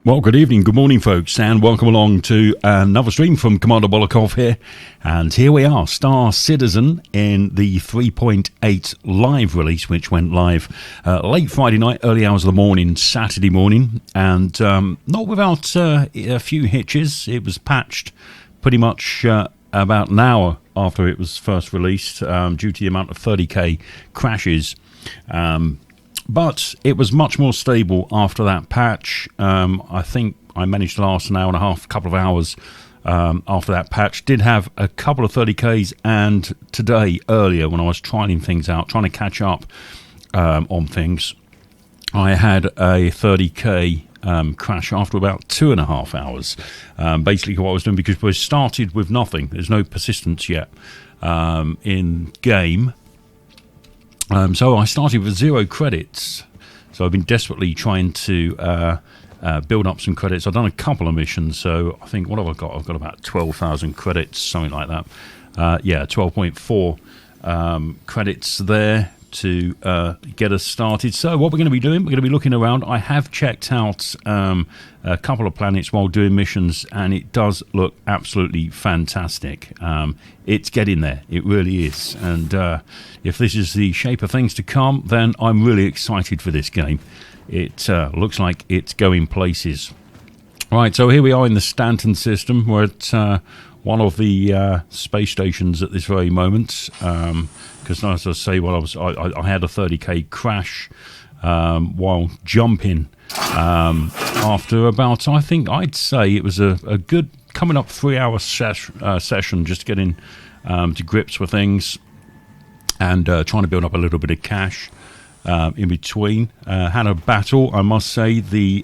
Well, good evening, good morning, folks, and welcome along to another stream from Commander Bolokov here. And here we are, Star Citizen in the 3.8 live release, which went live late Friday night, early hours of the morning, Saturday morning. And not without a few hitches. It was patched pretty much about an hour after it was first released due to the amount of 30k crashes. But it was much more stable after that patch. I think I managed to last an hour and a half, a couple of hours after that patch. Did have a couple of 30Ks, and today, earlier, when I was trying things out, trying to catch up on things, I had a 30K crash after about 2.5 hours. Basically what I was doing, because we started with nothing. There's no persistence yet in game. So I started with 0 credits. So I've been desperately trying to build up some credits. I've done a couple of missions. So I think, what have I got? I've got about 12,000 credits, something like that. 12.4 credits there to get us started. So what we're going to be doing, we're going to be looking around. I have checked out a couple of planets while doing missions, and it does look absolutely fantastic. It's getting there. It really is. And if this is the shape of things to come, then I'm really excited for this game. It looks like it's going places. Right, so here we are in the Stanton system. We're at one of the space stations at this very moment. Because as I say, I had a 30k crash while jumping after about, I think I'd say it was a good coming up 3-hour session, just getting to grips with things and trying to build up a little bit of cash in between. Had a battle, I must say. The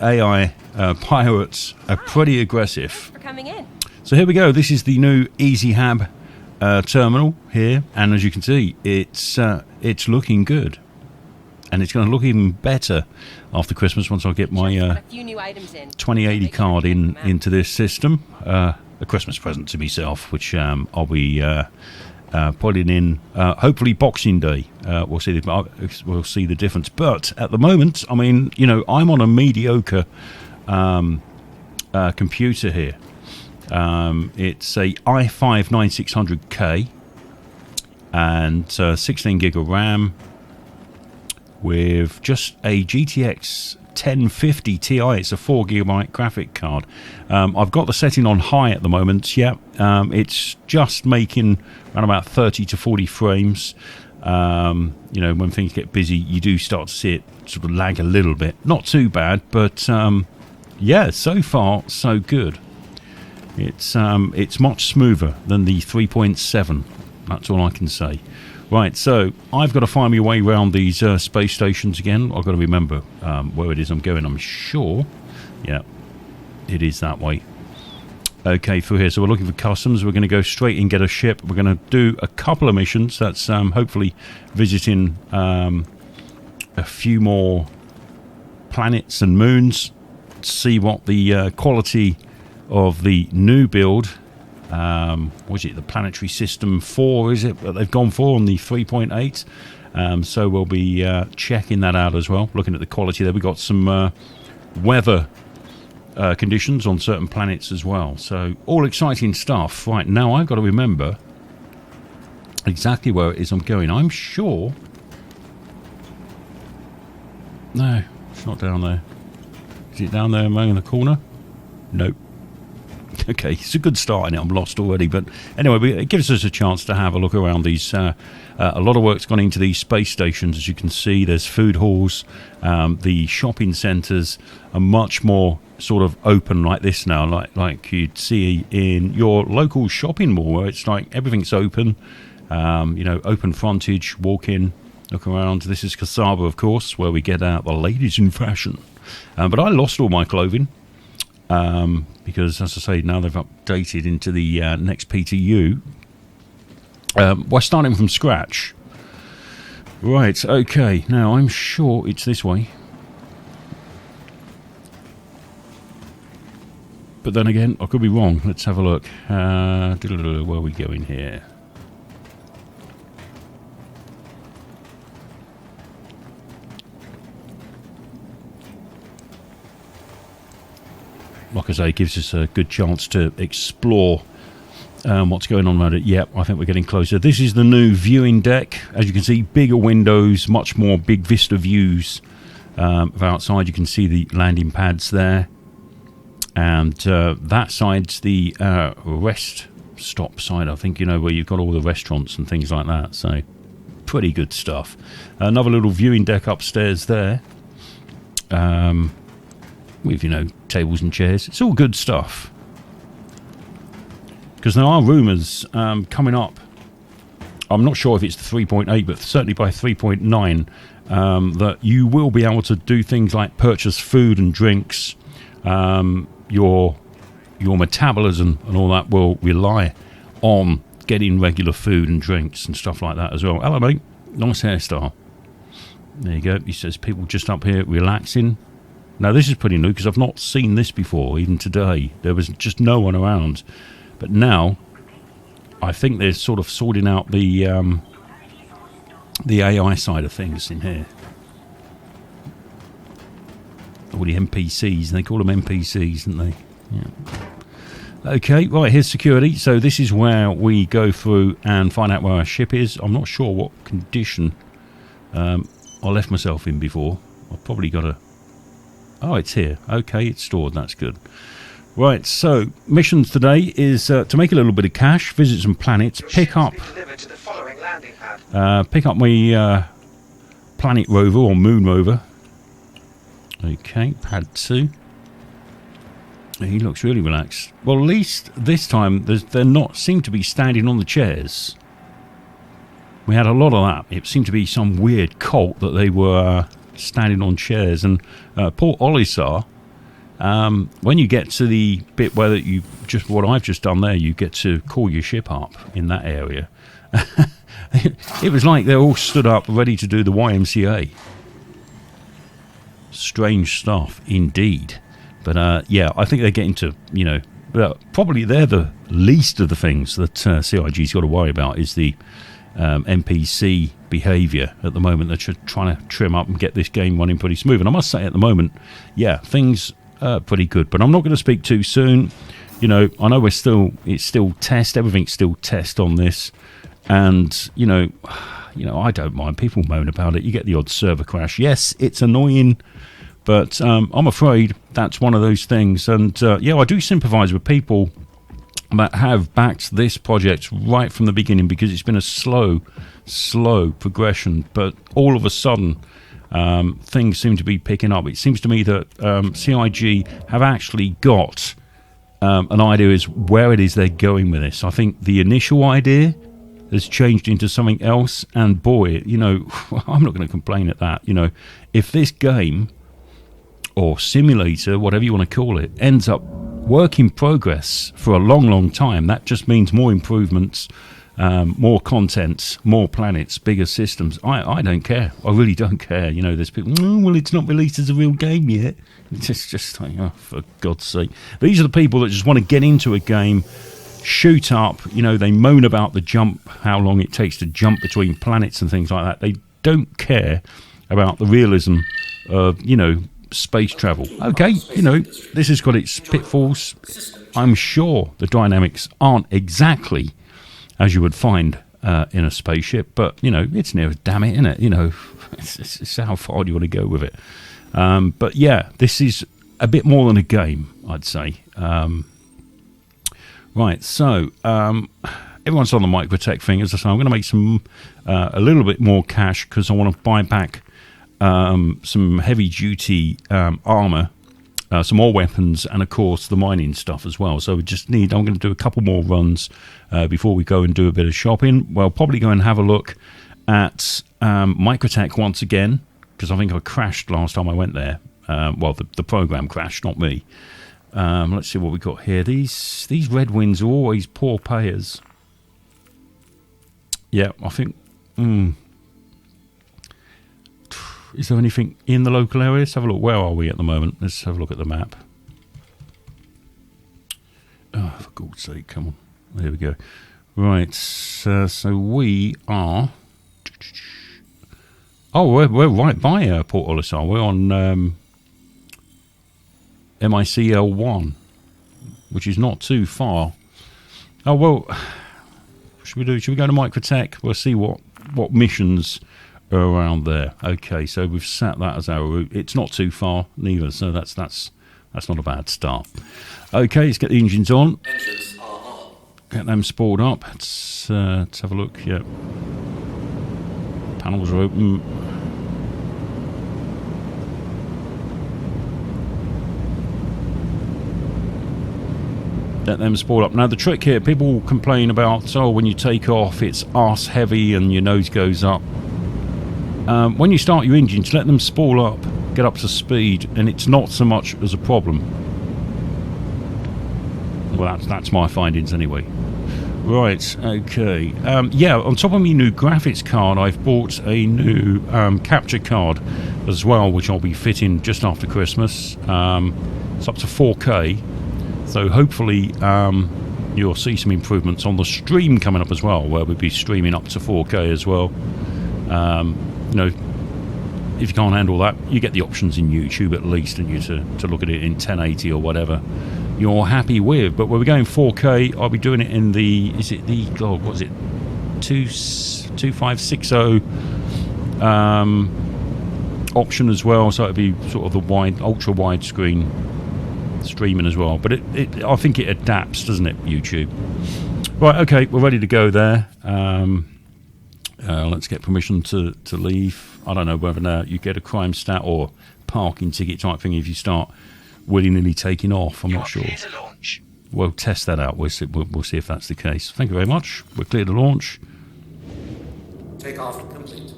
AI pirates are pretty aggressive. Thanks for coming in. So here we go. This is the new Easy Hab terminal here, and as you can see, it's looking good, and it's going to look even better after Christmas once I get my 2080 card into this system. A Christmas present to myself, which I'll be putting in hopefully Boxing Day. We'll see the difference. But at the moment, I mean, you know, I'm on a mediocre computer here. It's a i5-9600K and 16 gig of RAM with just a GTX 1050 Ti. It's a 4 gigabyte graphic card. I've got the setting on high at the moment. Yeah, it's just making around about 30 to 40 frames. You know, when things get busy, you do start to see it sort of lag a little bit. Not too bad, but yeah, so far so good. It's much smoother than the 3.7. That's all I can say. Right, so I've got to find my way around these space stations again. I've got to remember where it is I'm going. I'm sure, yeah, it is that way. Okay, through here. So we're looking for customs. We're going to go straight and get a ship. We're going to do a couple of missions. That's hopefully visiting a few more planets and moons. See what the quality of the new build, was it the Planetary System 4, is it, that they've gone for on the 3.8? So we'll be checking that out as well, looking at the quality there. We've got some weather conditions on certain planets as well, so all exciting stuff. Right, now I've got to remember exactly where it is I'm going. I'm sure... No, it's not down there. Is it down there in the corner? Nope. Okay, it's a good start in it. I'm lost already, but anyway, it gives us a chance to have a look around these. A lot of work's gone into these space stations. As you can see, there's food halls. The shopping centres are much more sort of open like this now, like you'd see in your local shopping mall, where it's like everything's open. You know, open frontage, walk in, look around. This is Kasaba, of course, where we get out the ladies in fashion. But I lost all my clothing. Because, as I say, now they've updated into the next PTU. We're starting from scratch. Right, okay. Now, I'm sure it's this way. But then again, I could be wrong. Let's have a look. Where are we going here? like I say, it gives us a good chance to explore what's going on around it. Yep, I think we're getting closer. This is the new viewing deck. As you can see, bigger windows, much more big vista views of outside. You can see the landing pads there. And that side's the rest stop side, I think, where you've got all the restaurants and things like that. So, pretty good stuff. Another little viewing deck upstairs there. With, tables and chairs. It's all good stuff. Because there are rumours coming up. I'm not sure if it's the 3.8, but certainly by 3.9, that you will be able to do things like purchase food and drinks. Your metabolism and all that will rely on getting regular food and drinks and stuff like that as well. Hello, mate. Nice hairstyle. There you go. He says people just up here relaxing. Now, this is pretty new because I've not seen this before, even today. There was just no one around. But now, I think they're sort of sorting out the AI side of things in here. All the NPCs, and they call them NPCs, don't they? Yeah. Okay, right, here's security. So this is where we go through and find out where our ship is. I'm not sure what condition I left myself in before. I've probably got to... Oh, it's here. Okay, it's stored. That's good. Right, so missions today is to make a little bit of cash, visit some planets, pick up my planet rover or moon rover. Okay, pad 2. He looks really relaxed. Well, at least this time they're not seem to be standing on the chairs. We had a lot of that. It seemed to be some weird cult that they were standing on chairs. And Port Olisar, when you get to the bit where you just what I've just done there, you get to call your ship up in that area. It was like they're all stood up, ready to do the YMCA. Strange stuff, indeed. But yeah, I think they're getting to, probably they're the least of the things that CIG's got to worry about is the NPC behaviour at the moment. They're trying to trim up and get this game running pretty smooth. And I must say, at the moment, yeah, things are pretty good. But I'm not going to speak too soon. I know it's still test. Everything's still test on this. And, I don't mind. People moan about it. You get the odd server crash. Yes, it's annoying. But I'm afraid that's one of those things. And, yeah, I do sympathise with people that have backed this project right from the beginning because it's been a slow progression. But all of a sudden, things seem to be picking up. It seems to me that CIG have actually got an idea as where it is they're going with this. I think the initial idea has changed into something else. And, boy, I'm not going to complain at that. If this game or simulator, whatever you want to call it, ends up work in progress for a long time, that just means more improvements, more content, more planets, bigger systems. I don't care. I really don't care. There's people, well, it's not released as a real game yet. It's just like, oh, for God's sake. These are the people that just want to get into a game, shoot up. They moan about the jump, how long it takes to jump between planets and things like that. They don't care about the realism of, space travel. Okay, this has got its pitfalls. I'm sure the dynamics aren't exactly as you would find in a spaceship, but it's near as damn it, isn't it? It's how far do you want to go with it? But yeah, this is a bit more than a game, I'd say. Right, so everyone's on the microtech thing. As I say, I'm going to make some a little bit more cash because I want to buy back some heavy-duty armour, some more weapons, and, of course, the mining stuff as well. So I'm going to do a couple more runs before we go and do a bit of shopping. Well, probably go and have a look at Microtech once again, because I think I crashed last time I went there. Well, the program crashed, not me. Let's see what we got here. These Red Winds are always poor payers. Yeah, I think... Is there anything in the local area? Let's have a look. Where are we at the moment? Let's have a look at the map. Oh, for God's sake, come on. There we go. Right, so we are... Oh, we're right by Port Olisar. We're on MICL1. which is not too far. Oh, well, should we go to Microtech? We'll see what missions are around there. Okay, so we've set that as our route. It's not too far neither, so that's not a bad start. Okay, let's get the engines on. Engines are on. Get them spooled up. Let's have a look. Yeah, panels are open. Let them spool up. Now the trick here, people complain about, when you take off it's arse heavy and your nose goes up. When you start your engines, let them spool up, get up to speed, and it's not so much as a problem. Well, that's my findings anyway. Right, okay. Yeah, on top of my new graphics card, I've bought a new capture card as well, which I'll be fitting just after Christmas. It's up to 4K. So hopefully you'll see some improvements on the stream coming up as well, where we'll be streaming up to 4K as well. You know, if you can't handle that, you get the options in YouTube at least, and you to look at it in 1080 or whatever you're happy with. But when we're going 4K, I'll be doing it in the 2560 option as well. So it'll be sort of the ultra wide screen streaming as well, but I think it adapts, doesn't it, YouTube? Right, okay, we're ready to go there. Let's get permission to leave. I don't know whether now you get a crime stat or parking ticket type thing if you start willy-nilly taking off. I'm not sure. Clear to launch. We'll test that out. We'll see if that's the case. Thank you very much. We're clear to launch. Takeoff complete.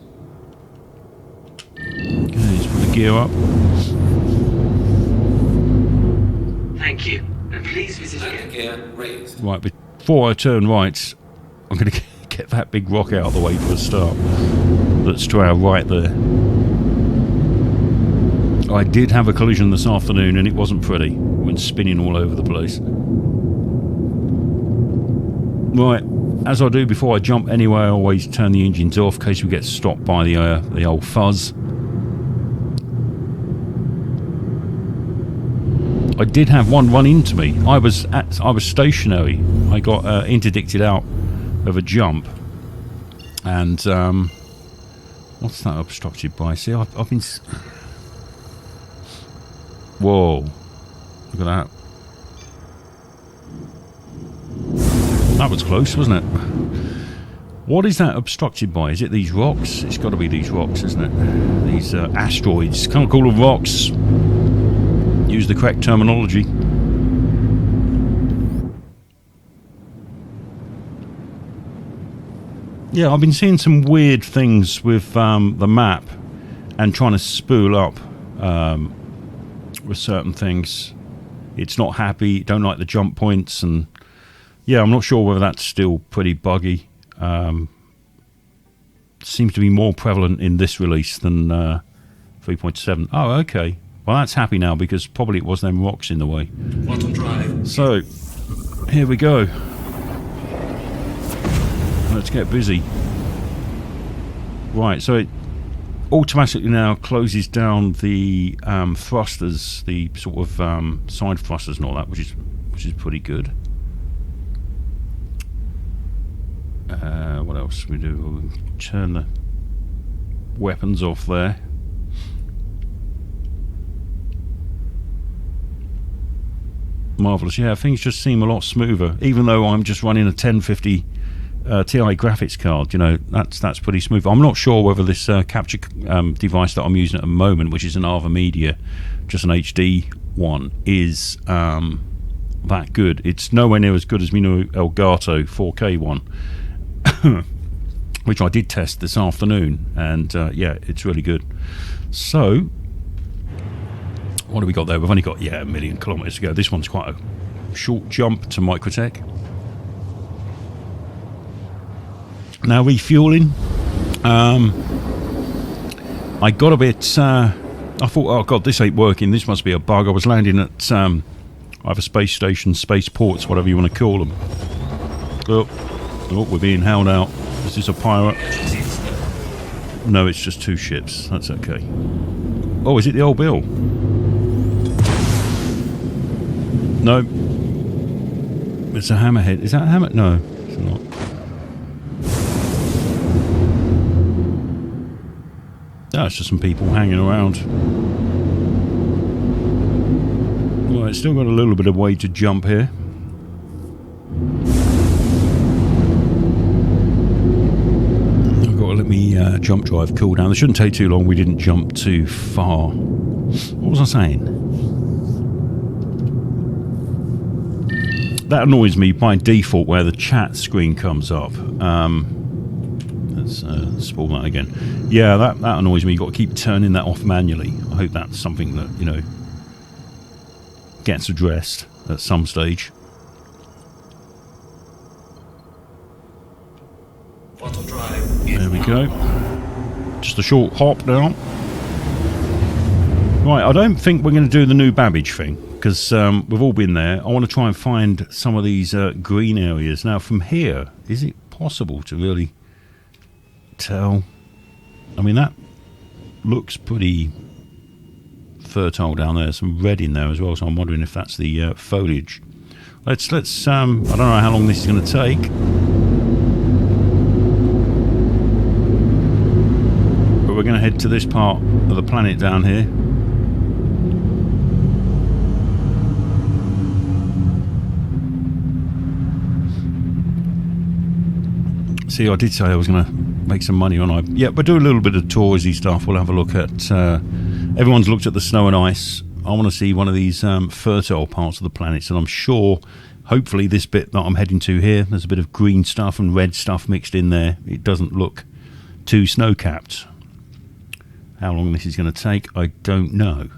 Okay, let's put the gear up. Thank you. And please visit again. Gear raised. Right, before I turn right, I'm going to get that big rock out of the way for a start. That's to our right there. I did have a collision this afternoon and it wasn't pretty. Went spinning all over the place. Right, as I do before I jump anywhere, I always turn the engines off in case we get stopped by the old fuzz. I did have one run into me. I was stationary. I got interdicted out of a jump, and what's that obstructed by? See, I've been. Whoa! Look at that. That was close, wasn't it? What is that obstructed by? Is it these rocks? It's got to be these rocks, isn't it? These asteroids. Can't call them rocks. Use the correct terminology. Yeah, I've been seeing some weird things with the map and trying to spool up with certain things. It's not happy, don't like the jump points, and yeah, I'm not sure whether that's still pretty buggy. Seems to be more prevalent in this release than 3.7. Oh, okay. Well, that's happy now because probably it was them rocks in the way. Bottom drive. So, here we go. Let's get busy. Right, so it automatically now closes down the thrusters, the sort of side thrusters and all that, which is pretty good. What else we do? We'll turn the weapons off there. Marvellous. Yeah, things just seem a lot smoother, even though I'm just running a 1050 Ti graphics card. You know, that's pretty smooth. I'm not sure whether this capture device that I'm using at the moment, which is an Ava Media, just an HD one, is that good. It's nowhere near as good as my new Elgato 4K one, which I did test this afternoon, and yeah, it's really good. So, what have we got there? We've only got, a million kilometres to go. This one's quite a short jump to Microtech. Now refueling. I got a bit... I thought, oh God, this ain't working. This must be a bug. I was landing at either space stations, space ports, whatever you want to call them. Oh, we're being held out. Is this a pirate? No, it's just two ships. That's okay. Oh, is it the old Bill? No. it's a hammerhead. Is that a hammer? No, it's not. That's just some people hanging around. Well, it's still got a little bit of way to jump here. I've got to let me jump drive cool down. This shouldn't take too long. We didn't jump too far. What was I saying? That annoys me by default where the chat screen comes up. Let's spoil that again. Yeah, that annoys me. You've got to keep turning that off manually. I hope that's something that, you know, gets addressed at some stage. There we go. Just a short hop down. Right, I don't think we're going to do the new Babbage thing, because we've all been there. I want to try and find some of these green areas. Now, from here, is it possible to really tell? I mean, that looks pretty fertile down there. Some red in there as well, so I'm wondering if that's the foliage. Let's I don't know how long this is going to take. But we're going to head to this part of the planet down here. See, I did say I was going to make some money on it. Yeah, but do a little bit of touristy stuff. We'll have a look at... everyone's looked at the snow and ice. I want to see one of these fertile parts of the planet. And I'm sure, hopefully, this bit that I'm heading to here, there's a bit of green stuff and red stuff mixed in there. It doesn't look too snow-capped. How long this is going to take, I don't know.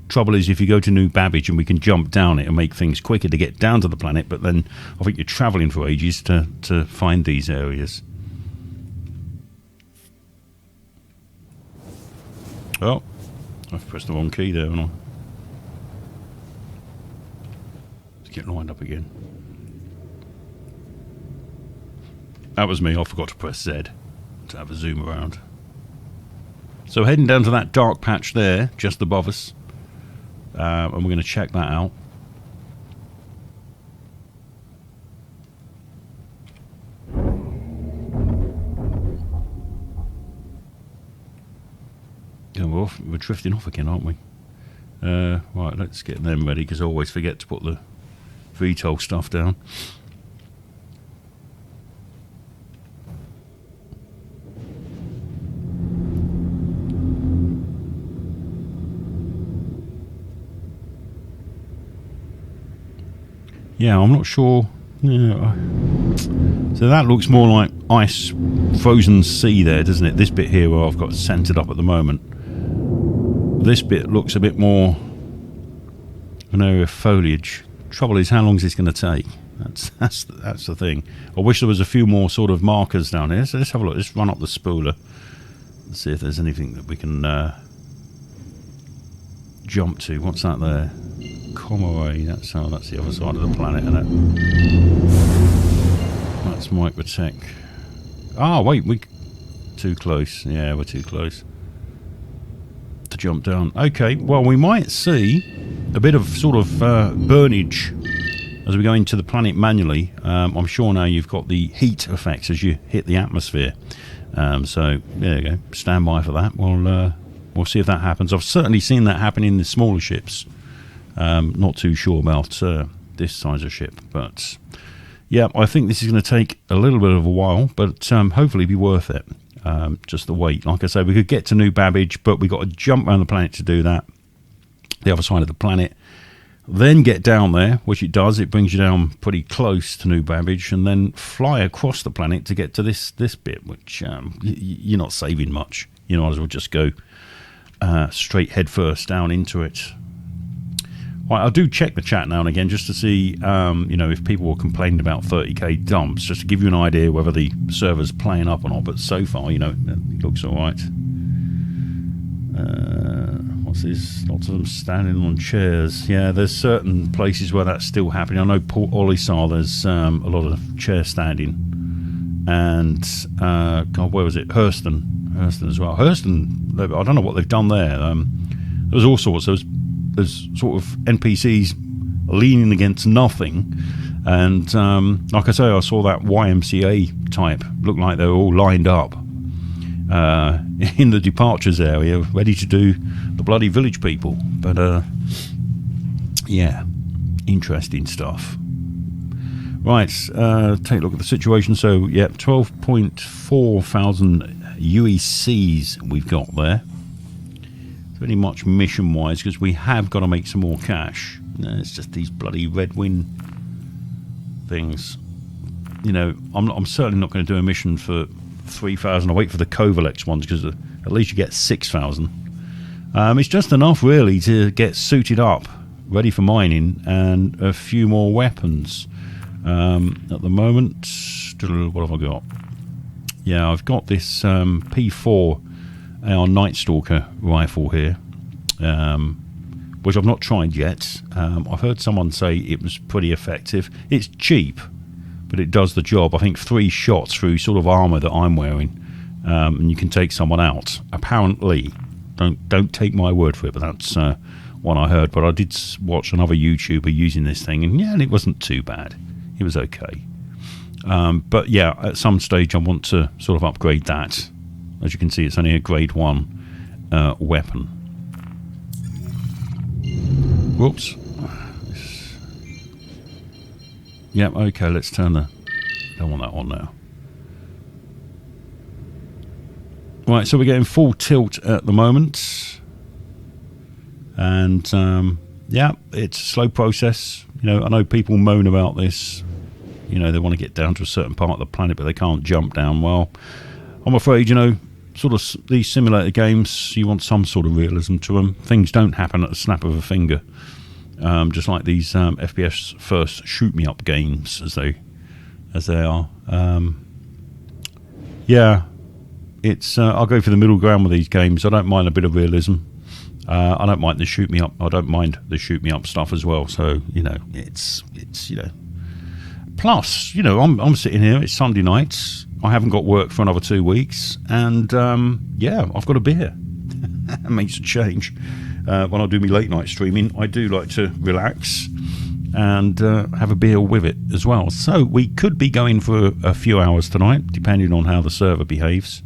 Trouble is, if you go to New Babbage and we can jump down it and make things quicker to get down to the planet, but then I think you're travelling for ages to find these areas. Oh, I've pressed the wrong key there, haven't I? Let's get lined up again. That was me, I forgot to press Z to have a zoom around. So heading down to that dark patch there, just above us. And we're going to check that out. Yeah, we're drifting off again, aren't we? Right, let's get them ready, because I always forget to put the VTOL stuff down. Yeah, I'm not sure. Yeah. So that looks more like ice, frozen sea there, doesn't it? This bit here where I've got centered up at the moment. This bit looks a bit more an area of foliage. Trouble is, how long is this going to take? That's the thing. I wish there was a few more sort of markers down here. So let's have a look. Let's run up the spooler and see if there's anything that we can jump to. What's that there? Comoray, that's the other side of the planet, isn't it? That's Microtech. Ah, wait, too close. Yeah, we're too close to jump down. Okay, well, we might see a bit of sort of burnage as we go into the planet manually. I'm sure now you've got the heat effects as you hit the atmosphere. So there you go. Stand by for that. We'll see if that happens. I've certainly seen that happen in the smaller ships. Not too sure about this size of ship, but yeah, I think this is going to take a little bit of a while, but hopefully be worth it. Just the wait. Like I say, we could get to New Babbage, but we got to jump around the planet to do that. The other side of the planet, then get down there, which it does. It brings you down pretty close to New Babbage, and then fly across the planet to get to this bit, which you're not saving much. You might as well just go straight head first down into it. Right, I do check the chat now and again just to see, if people were complaining about 30k dumps, just to give you an idea whether the server's playing up or not. But so far, it looks all right. What's this? Lots of them standing on chairs. Yeah, there's certain places where that's still happening. I know Port Olisar, there's a lot of chair standing. And, where was it? Hurston as well. Hurston, I don't know what they've done there. There was all sorts. There's sort of NPCs leaning against nothing, And like I say, I saw that YMCA type. Looked like they were all lined up in the departures area, ready to do the bloody village people. But yeah, interesting stuff. Right, take a look at the situation. So, yeah, 12.4 thousand UECs we've got there. Pretty much mission-wise, because we have got to make some more cash. It's just these bloody red win things. You know, I'm certainly not going to do a mission for 3,000. I'll wait for the Kovalex ones, because at least you get 6,000. It's just enough, really, to get suited up, ready for mining, and a few more weapons. At the moment, what have I got? Yeah, I've got this P4 AR Night Stalker rifle here, which I've not tried yet. I've heard someone say it was pretty effective. It's cheap, but it does the job. I think 3 shots through sort of armour that I'm wearing, and you can take someone out. Apparently, don't take my word for it, but that's one I heard. But I did watch another YouTuber using this thing, and yeah, it wasn't too bad. It was okay. But yeah, at some stage I want to sort of upgrade that. As you can see, it's only a grade 1 weapon. Whoops. Yep, okay, let's turn the... don't want that on now. Right, so we're getting full tilt at the moment. And yeah, it's a slow process. You know, I know people moan about this. You know, they want to get down to a certain part of the planet, but they can't jump down. Well, I'm afraid, you know, sort of these simulator games, you want some sort of realism to them. Things don't happen at the snap of a finger. Just like these FPS first shoot-me-up games, as they are. Yeah, it's I'll go for the middle ground with these games. I don't mind a bit of realism. I don't mind the shoot-me-up. I don't mind the shoot-me-up stuff as well. So, you know, it's you know. Plus, you know, I'm sitting here. It's Sunday night. I haven't got work for another 2 weeks, and yeah, I've got a beer. It makes a change. When I do my late night streaming, I do like to relax and have a beer with it as well. So we could be going for a few hours tonight, depending on how the server behaves.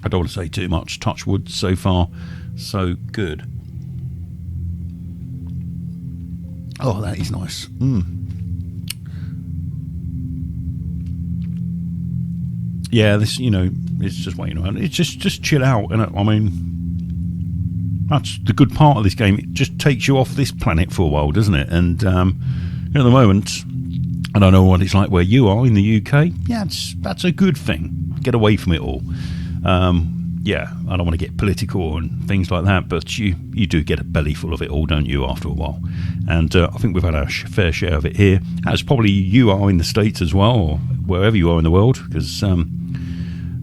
I don't want to say too much. Touch wood. So far, so good. Oh, that is nice. Yeah, this, you know, it's just waiting around. It's just chill out, and I mean, that's the good part of this game. It just takes you off this planet for a while, doesn't it? And at the moment, I don't know what it's like where you are in the UK. Yeah, that's a good thing. Get away from it all. Yeah, I don't want to get political and things like that, but you do get a belly full of it all, don't you, after a while? And I think we've had our fair share of it here, as probably you are in the States as well, or wherever you are in the world, because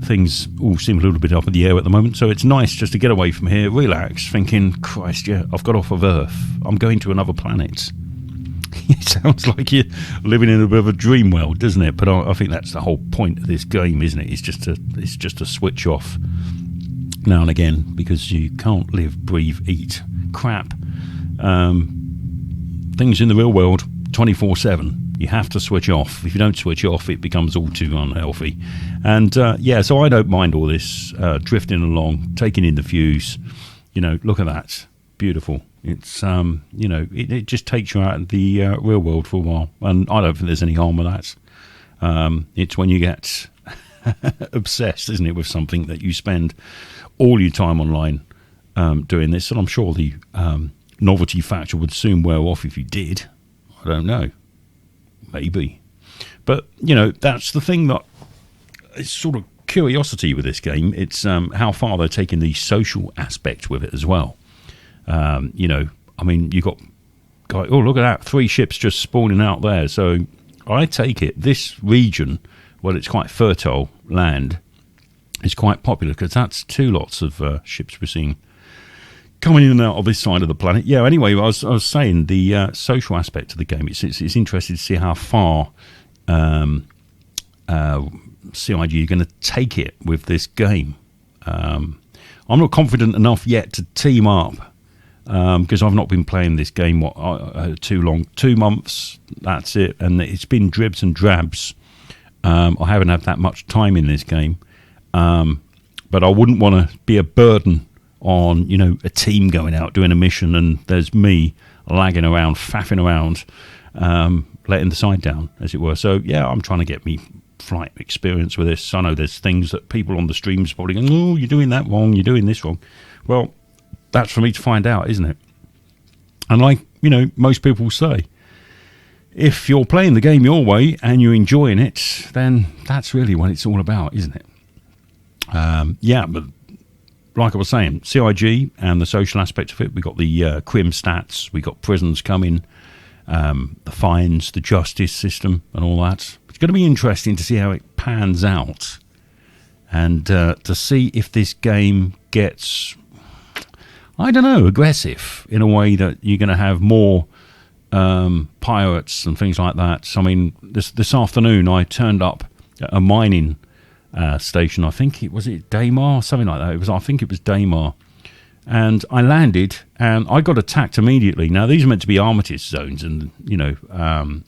things all seem a little bit up in the air at the moment. So it's nice just to get away from here, relax, thinking, Christ, yeah, I've got off of Earth. I'm going to another planet. It sounds like you're living in a bit of a dream world, doesn't it? But I think that's the whole point of this game, isn't it? It's just to switch off now and again, because you can't live, breathe, eat crap things in the real world 24/7. You have to switch off. If you don't switch off, it becomes all too unhealthy. And yeah, so I don't mind all this drifting along, taking in the views. You know, look at that, beautiful. It's you know, it just takes you out of the real world for a while, and I don't think there's any harm with that. It's when you get obsessed, isn't it, with something that you spend all your time online doing this, and I'm sure the novelty factor would soon wear off if you did. I don't know, maybe, but you know, that's the thing that is sort of curiosity with this game. It's how far they're taking the social aspect with it as well. You know, I mean, you got oh, look at that, 3 ships just spawning out there. So I take it this region, well, it's quite fertile land, is quite popular, because that's 2 lots of ships we're seeing coming in and out of this side of the planet. Yeah, anyway, I was saying the social aspect of the game, it's interesting to see how far CIG are going to take it with this game. I'm not confident enough yet to team up because I've not been playing this game too long. 2 months, that's it, and it's been dribs and drabs. I haven't had that much time in this game, but I wouldn't want to be a burden on a team going out doing a mission, and there's me lagging around, faffing around, letting the side down, as it were. So yeah, I'm trying to get me flight experience with this. I know there's things that people on the streams probably going, oh, you're doing that wrong, you're doing this wrong. Well, that's for me to find out, isn't it? And like, most people say, if you're playing the game your way and you're enjoying it, then that's really what it's all about, isn't it? Yeah, but like I was saying, CIG and the social aspect of it, we got the crim stats, we got prisons coming, the fines, the justice system and all that. It's going to be interesting to see how it pans out, and to see if this game gets, I don't know, aggressive in a way that you're going to have more pirates and things like that. So, I mean, this afternoon I turned up at a mining station. I think it was Daymar, something like that. I think it was Daymar, and I landed and I got attacked immediately. Now these are meant to be armistice zones, and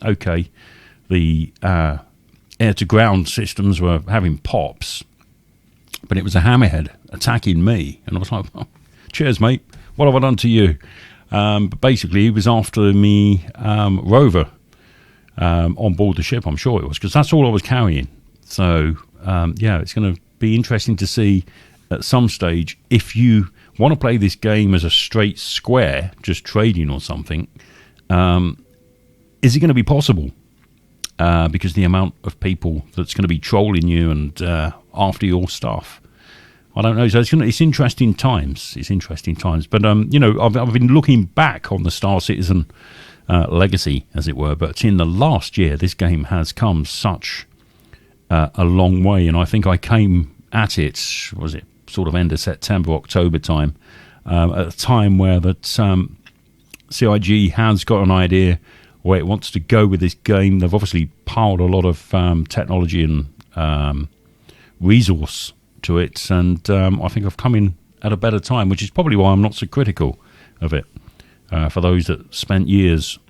okay, the air to ground systems were having pops, but it was a hammerhead attacking me, and I was like, oh, cheers, mate. What have I done to you? But basically, he was after me rover on board the ship. I'm sure it was, because that's all I was carrying. So yeah, it's going to be interesting to see at some stage if you want to play this game as a straight square, just trading or something. Is it going to be possible? Because the amount of people that's going to be trolling you and after your stuff, I don't know. So it's interesting times. It's interesting times. But I've been looking back on the Star Citizen legacy, as it were. But in the last year, this game has come such a long way, and I think I came at it, was it sort of end of September, October time, at a time where that CIG has got an idea where it wants to go with this game. They've obviously piled a lot of technology and resource to it, and I think I've come in at a better time, which is probably why I'm not so critical of it. For those that spent years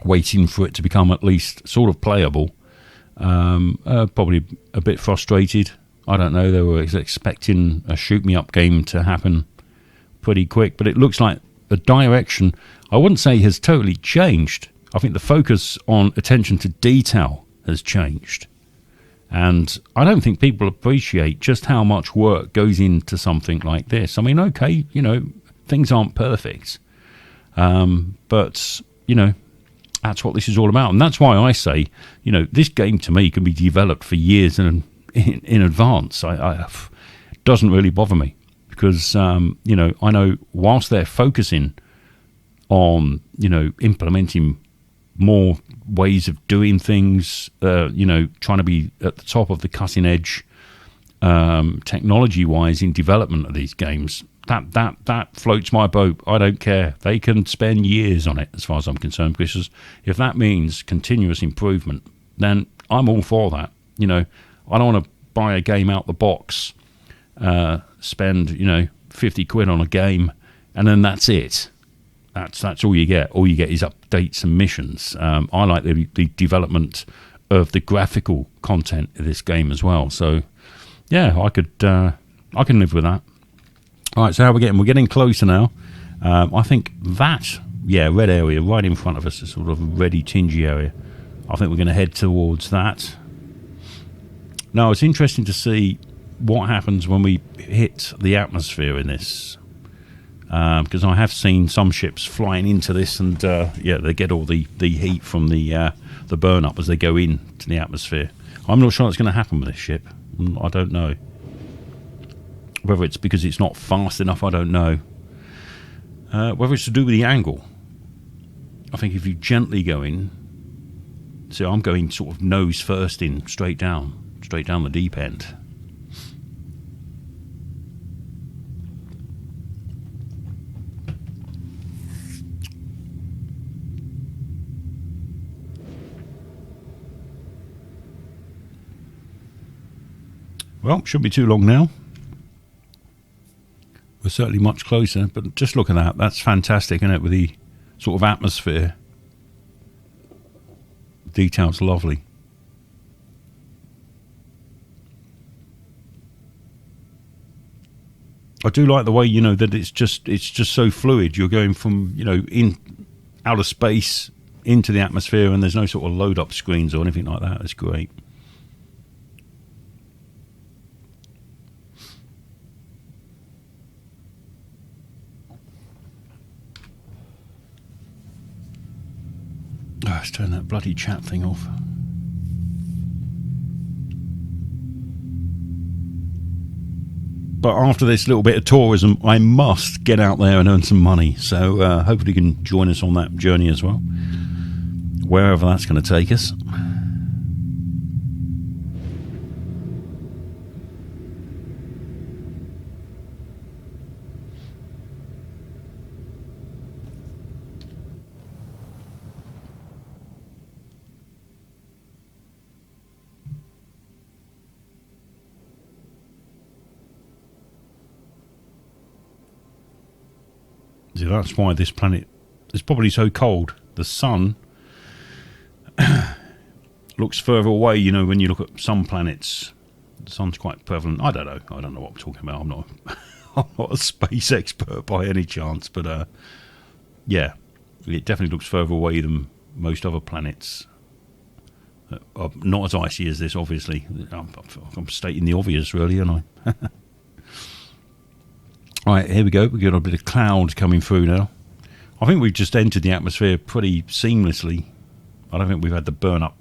waiting for it to become at least sort of playable, probably a bit frustrated. I don't know, they were expecting a shoot-me-up game to happen pretty quick, but it looks like the direction, I wouldn't say has totally changed. I think the focus on attention to detail has changed. And I don't think people appreciate just how much work goes into something like this. I mean, okay, things aren't perfect. But, that's what this is all about. And that's why I say, this game to me can be developed for years in advance. It doesn't really bother me because, I know whilst they're focusing on, implementing more ways of doing things, trying to be at the top of the cutting edge technology-wise in development of these games, that floats my boat. I don't care. They can spend years on it as far as I'm concerned, because if that means continuous improvement, then I'm all for that. I don't want to buy a game out the box, spend 50 quid on a game, and then that's it. That's all you get. All you get is updates and missions. I like the development of the graphical content of this game as well. So yeah, I can live with that. All right, so how are we getting? We're getting closer now. I think that, red area right in front of us, a sort of reddy, tingy area. I think we're going to head towards that. Now, it's interesting to see what happens when we hit the atmosphere in this. Because I have seen some ships flying into this, and they get all the heat from the burn up as they go into the atmosphere. I'm not sure what's going to happen with this ship. I don't know. Whether it's because it's not fast enough, I don't know. Whether it's to do with the angle. I think if you gently go in, so I'm going sort of nose first in, straight down the deep end. Well, shouldn't be too long now. We're certainly much closer, but just look at that. That's fantastic, isn't it? With the sort of atmosphere. Detail's lovely. I do like the way, that it's just so fluid. You're going from, in outer space into the atmosphere, and there's no sort of load up screens or anything like that. It's great. Let's turn that bloody chat thing off. But after this little bit of tourism, I must get out there and earn some money. So hopefully you can join us on that journey as well, wherever that's going to take us. See, that's why this planet is probably so cold. The sun looks further away, when you look at some planets. The sun's quite prevalent. I don't know what I'm talking about. I'm not a space expert by any chance, but yeah, it definitely looks further away than most other planets. Not as icy as this, obviously. I'm stating the obvious, really, aren't I? Right, here we go. We've got a bit of cloud coming through now. I think we've just entered the atmosphere pretty seamlessly. I don't think we've had the burn-up,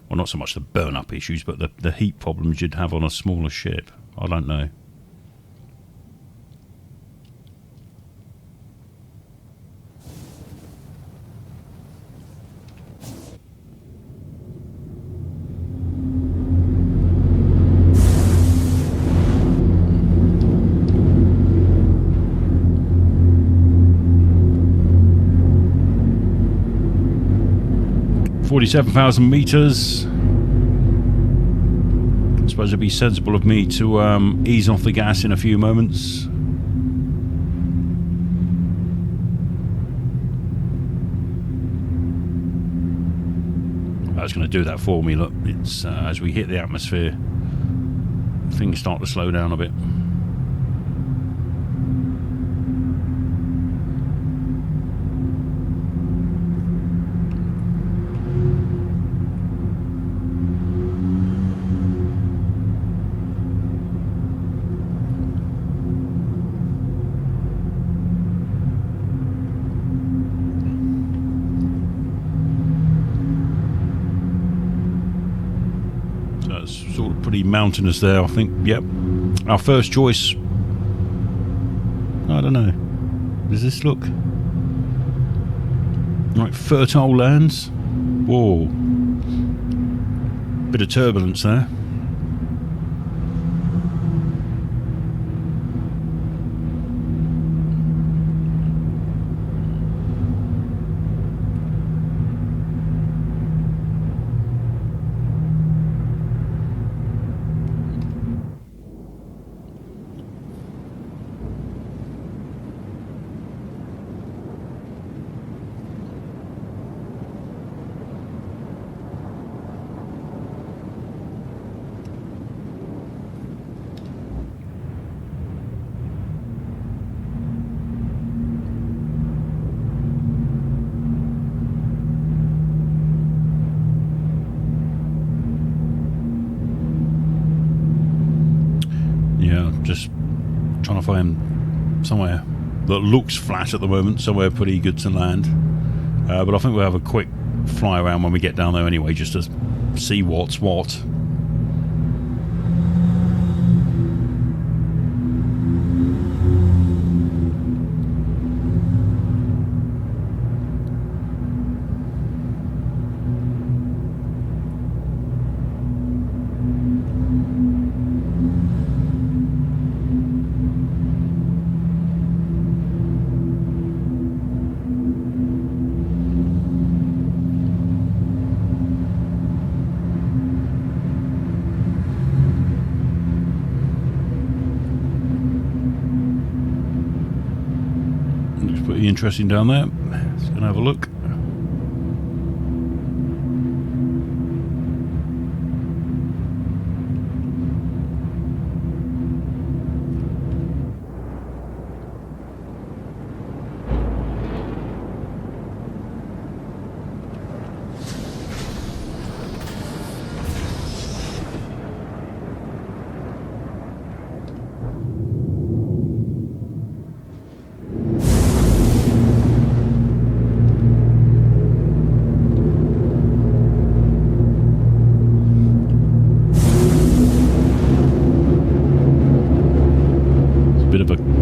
well, not so much the burn-up issues, but the heat problems you'd have on a smaller ship. I don't know. 47,000 meters. I suppose it'd be sensible of me to ease off the gas in a few moments. That's going to do that for me. Look, it's as we hit the atmosphere, things start to slow down a bit. Pretty mountainous there, I think. Yep, our first choice. I don't know. Does this look like fertile lands? Whoa, bit of turbulence there. Just trying to find somewhere that looks flat at the moment, somewhere pretty good to land. But I think we'll have a quick fly around when we get down there anyway, just to see what's what. pretty interesting down there. Let's go and have a look.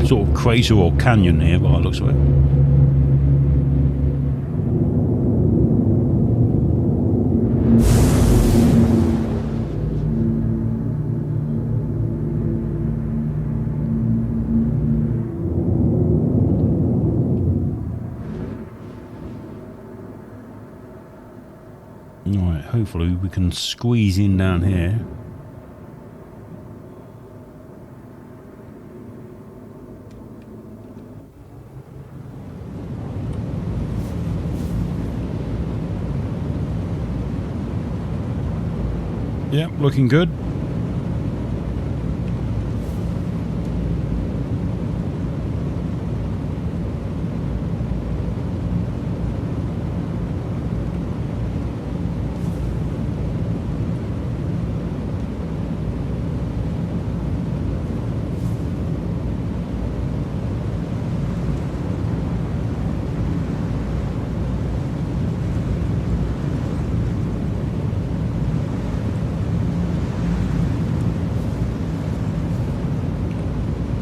Sort of crater or canyon here by the looks of it. Alright, hopefully we can squeeze in down here. Yep, looking good.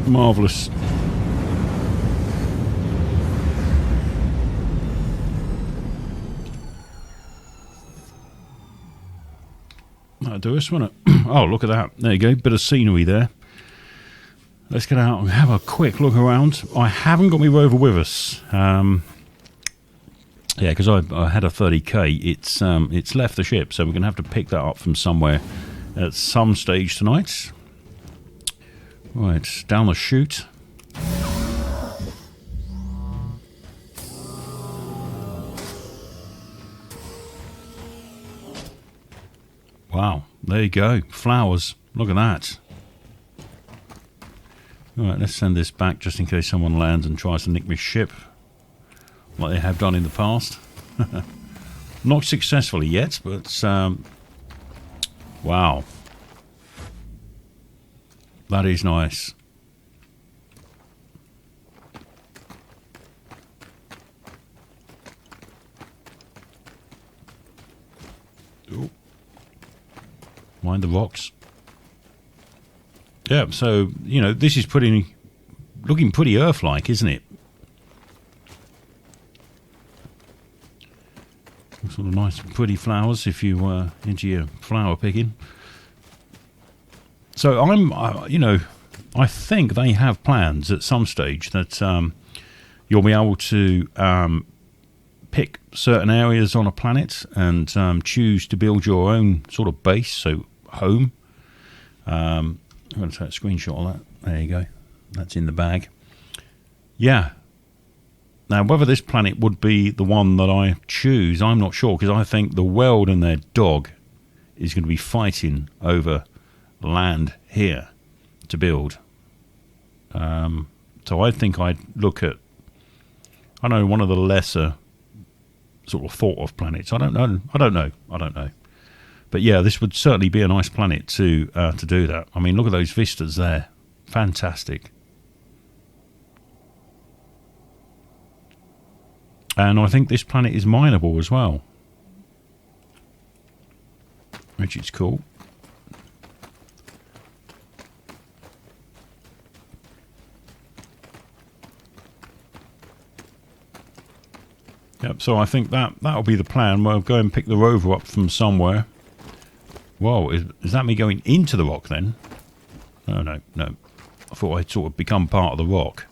Marvellous. That'll do us, won't it? Oh, look at that. There you go. Bit of scenery there. Let's get out and have a quick look around. I haven't got my rover with us. Yeah, because I had a 30k. It's left the ship, so we're going to have to pick that up from somewhere at some stage tonight. Right, down the chute. Wow, there you go. Flowers. Look at that. Alright, let's send this back just in case someone lands and tries to nick my ship. Like they have done in the past. Not successfully yet, but wow. That is nice. Ooh. Mind the rocks. Yeah, so, you know, this is looking pretty Earth-like, isn't it? Sort of nice, pretty flowers if you into your flower picking. So you know, I think they have plans at some stage that you'll be able to pick certain areas on a planet and choose to build your own sort of base, so home. I'm going to take a screenshot of that. There you go. That's in the bag. Yeah. Now, whether this planet would be the one that I choose, I'm not sure, because I think the world and their dog is going to be fighting over land here to build. So I think I'd look at, I don't know, one of the lesser sort of thought of planets. I don't know. But yeah, this would certainly be a nice planet to do that. I mean, look at those vistas there. Fantastic. And I think this planet is mineable as well, which is cool. Yep, so I think that'll be the plan. We'll go and pick the rover up from somewhere. Whoa, is that me going into the rock then? No. I thought I'd sort of become part of the rock.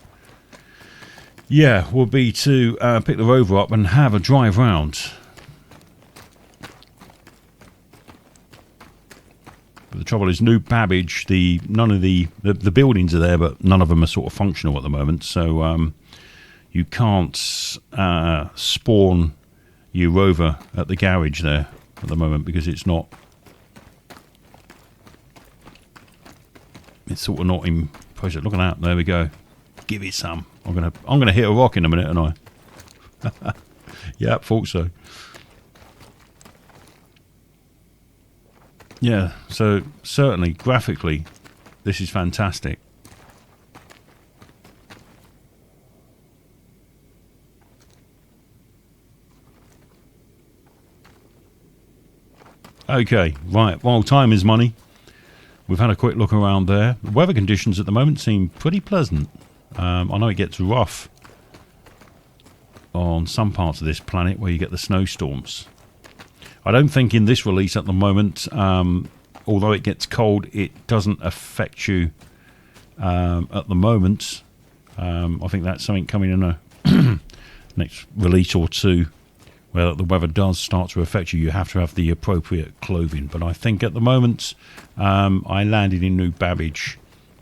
Yeah, will be to pick the rover up and have a drive round. But the trouble is, New Babbage, none of the buildings are there, but none of them are sort of functional at the moment. So, you can't spawn your rover at the garage there at the moment because it's not. It's sort of not in process. Look at that. There we go. Give it some. I'm gonna hit a rock in a minute, aren't I? Yeah, thought so. Yeah, so certainly graphically, this is fantastic. Okay, right. Well, time is money. We've had a quick look around there. The weather conditions at the moment seem pretty pleasant. I know it gets rough on some parts of this planet where you get the snowstorms. I don't think in this release at the moment, although it gets cold, it doesn't affect you at the moment. I think that's something coming in a next release or two where the weather does start to affect you. You have to have the appropriate clothing. But I think at the moment, I landed in New Babbage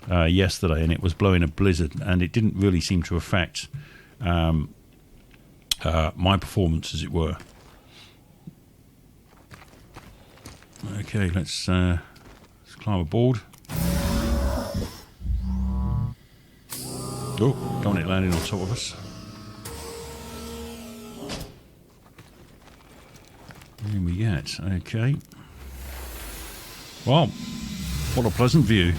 yesterday and it was blowing a blizzard and it didn't really seem to affect my performance, as it were. Okay, let's climb aboard. Oh, don't want it landing on top of us. Here we get. Okay. Well, what a pleasant view.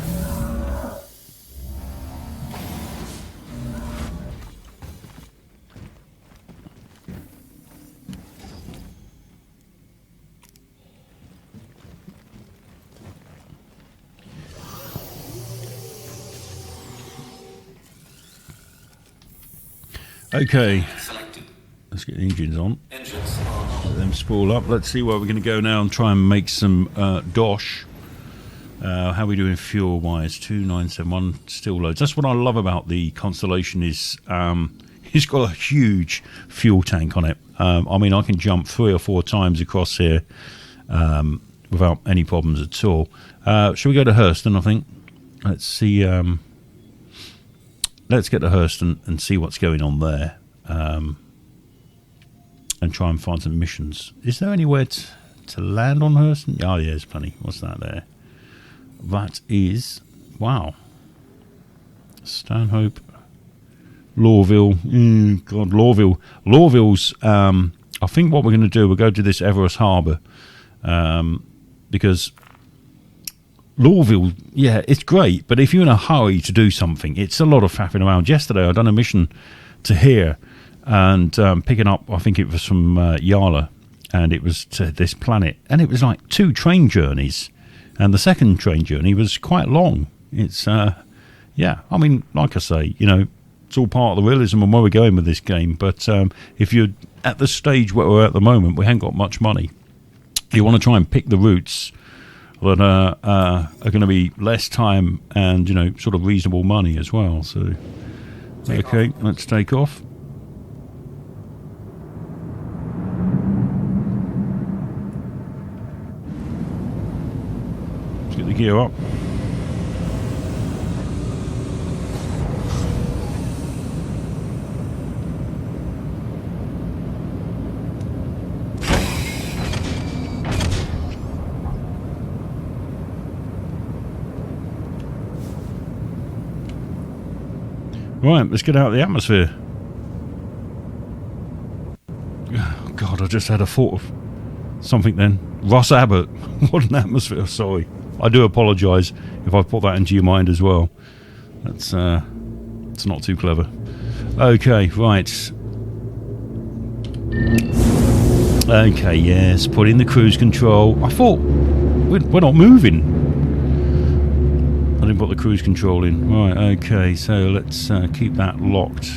Okay, let's get the engines on. Let them spool up. Let's see where we're going to go now and try and make some dosh. How are we doing fuel-wise? 2971, still loads. That's what I love about the Constellation is it's got a huge fuel tank on it. I mean, I can jump 3 or 4 times across here without any problems at all. Shall we go to Hurston, I think? Let's see... let's get to Hurston and see what's going on there, and try and find some missions. Is there anywhere to land on Hurston? Oh, yeah, there's plenty. What's that there? That is... Wow. Stanhope. Lorville. God, Lorville. Lorville's... I think what we're going to do, we'll go to this Everest Harbour, because... Lorville, yeah, it's great, but if you're in a hurry to do something, it's a lot of faffing around. Yesterday, I'd done a mission to here, and picking up, I think it was from Yala, and it was to this planet, and it was like 2 train journeys, and the second train journey was quite long. It's, yeah, I mean, like I say, you know, it's all part of the realism and where we're going with this game, but if you're at the stage where we're at the moment, we haven't got much money. You want to try and pick the routes that are going to be less time and, you know, sort of reasonable money as well. So, okay, let's take off. Let's get the gear up. Right, let's get out of the atmosphere. Oh, God, I just had a thought of something then. Russ Abbott. What an atmosphere. Sorry. I do apologise if I put that into your mind as well. That's it's not too clever. Okay, right. Okay, yes, put in the cruise control. I thought, we're not moving. I didn't put the cruise control in. Right, okay, so let's keep that locked.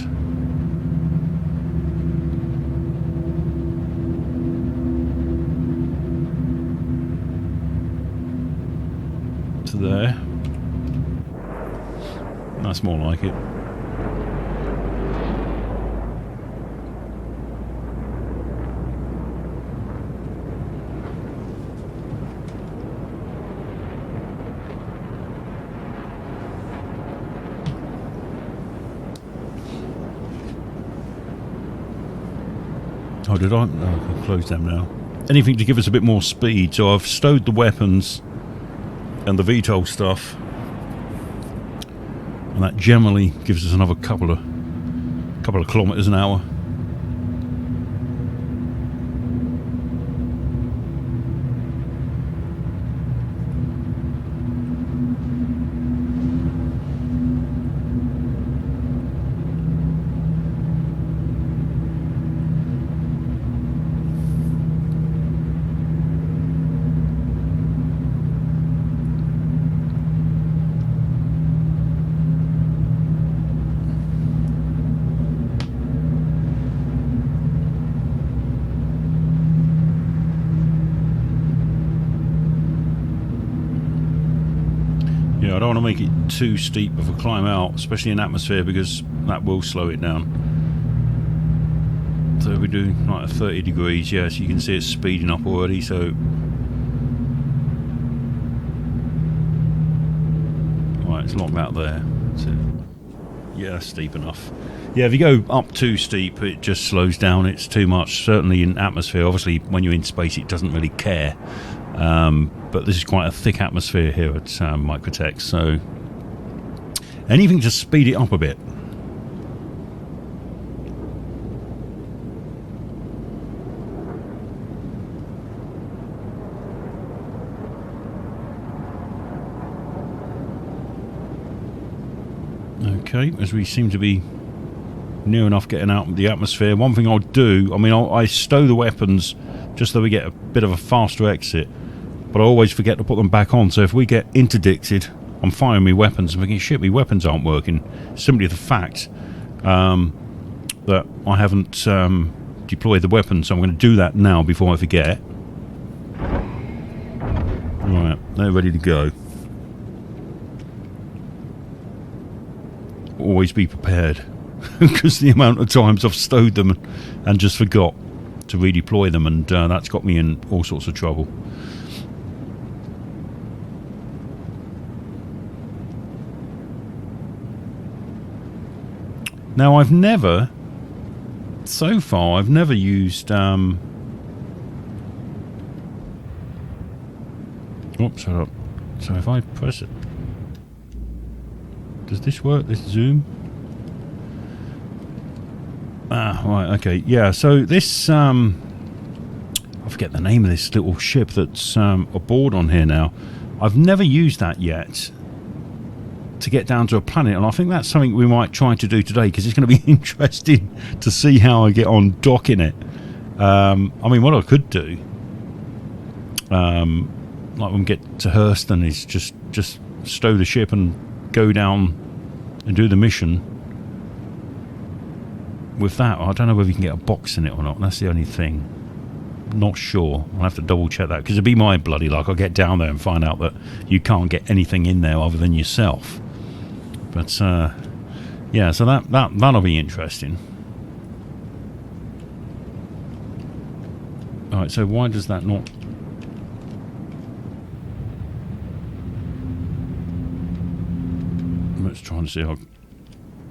To there. That's more like it. Oh, did I? Oh, I'll close them now. Anything to give us a bit more speed. So I've stowed the weapons and the VTOL stuff, and that generally gives us another couple of kilometres an hour. Yeah, I don't want to make it too steep of a climb out, especially in atmosphere, because that will slow it down. So we do like 30 degrees, yeah, so you can see it's speeding up already, so... Right, it's locked out there. So, yeah, that's steep enough. Yeah, if you go up too steep, it just slows down, it's too much. Certainly in atmosphere, obviously when you're in space it doesn't really care. But this is quite a thick atmosphere here at Microtech, so anything to speed it up a bit. Okay, as we seem to be near enough getting out of the atmosphere. One thing I'll do, I mean, I stow the weapons just so we get a bit of a faster exit, but I always forget to put them back on. So if we get interdicted, I'm firing my weapons and thinking, shit, my weapons aren't working. Simply the fact that I haven't deployed the weapon, so I'm going to do that now before I forget. Right, they're ready to go. Always be prepared, because the amount of times I've stowed them and just forgot to redeploy them, and that's got me in all sorts of trouble. Now I've never used oops, hold up. So if I press it, does this work, this zoom? Ah, right, okay, yeah, so this I forget the name of this little ship that's aboard on here now. I've never used that yet to get down to a planet, and I think that's something we might try to do today, because it's going to be interesting to see how I get on docking it. I mean, what I could do, like when we get to Hurston, is just stow the ship and go down and do the mission with that. I don't know whether you can get a box in it or not. That's the only thing. Not sure. I'll have to double check that, because it'd be my bloody luck. I'll get down there and find out that you can't get anything in there other than yourself. But yeah, so that'll be interesting. Alright, so why does that not... Let's try and see how...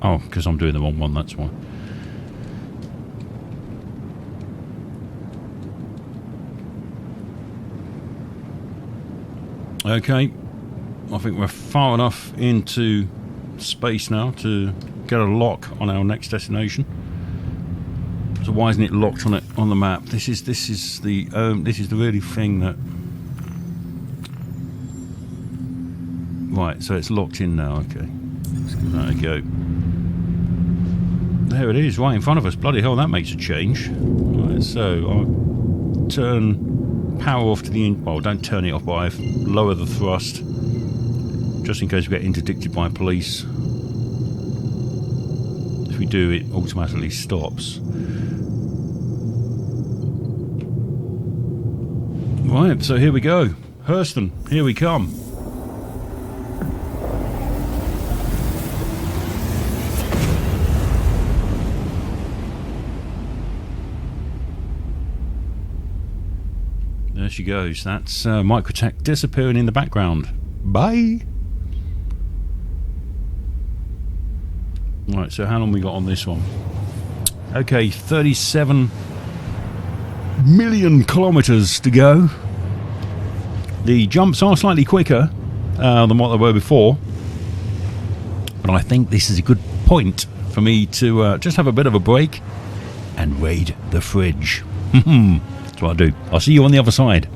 Oh, because I'm doing the wrong one, that's why. Okay, I think we're far enough into space now to get a lock on our next destination. So why isn't it locked on the map? This is the really thing that... Right, so it's locked in now. Okay, let's give that a go. There it is, right in front of us. Bloody hell, that makes a change. Right, so I'll turn power off to the... Well, don't turn it off, but I lower the thrust, just in case we get interdicted by police. If we do, it automatically stops. Right, so here we go. Hurston, here we come. There she goes. That's Microtech disappearing in the background. Bye. Right, so how long we got on this one? Okay, 37 million kilometres to go. The jumps are slightly quicker than what they were before, but I think this is a good point for me to just have a bit of a break and raid the fridge. That's what I do. I'll see you on the other side.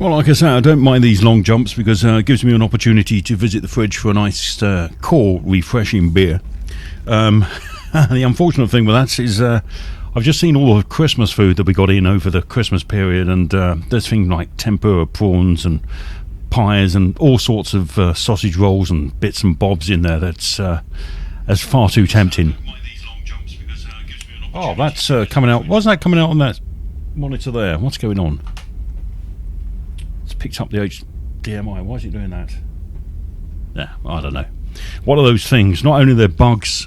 Well, like I say, I don't mind these long jumps because it gives me an opportunity to visit the fridge for a nice, cool, refreshing beer. The unfortunate thing with that is I've just seen all the Christmas food that we got in over the Christmas period, and there's things like tempura prawns and pies and all sorts of sausage rolls and bits and bobs in there that's far too tempting. Oh, that's coming out. Why's that coming out on that monitor there? What's going on? It's picked up the HDMI. Why is it doing that? Yeah, I don't know. One of those things. Not only are there bugs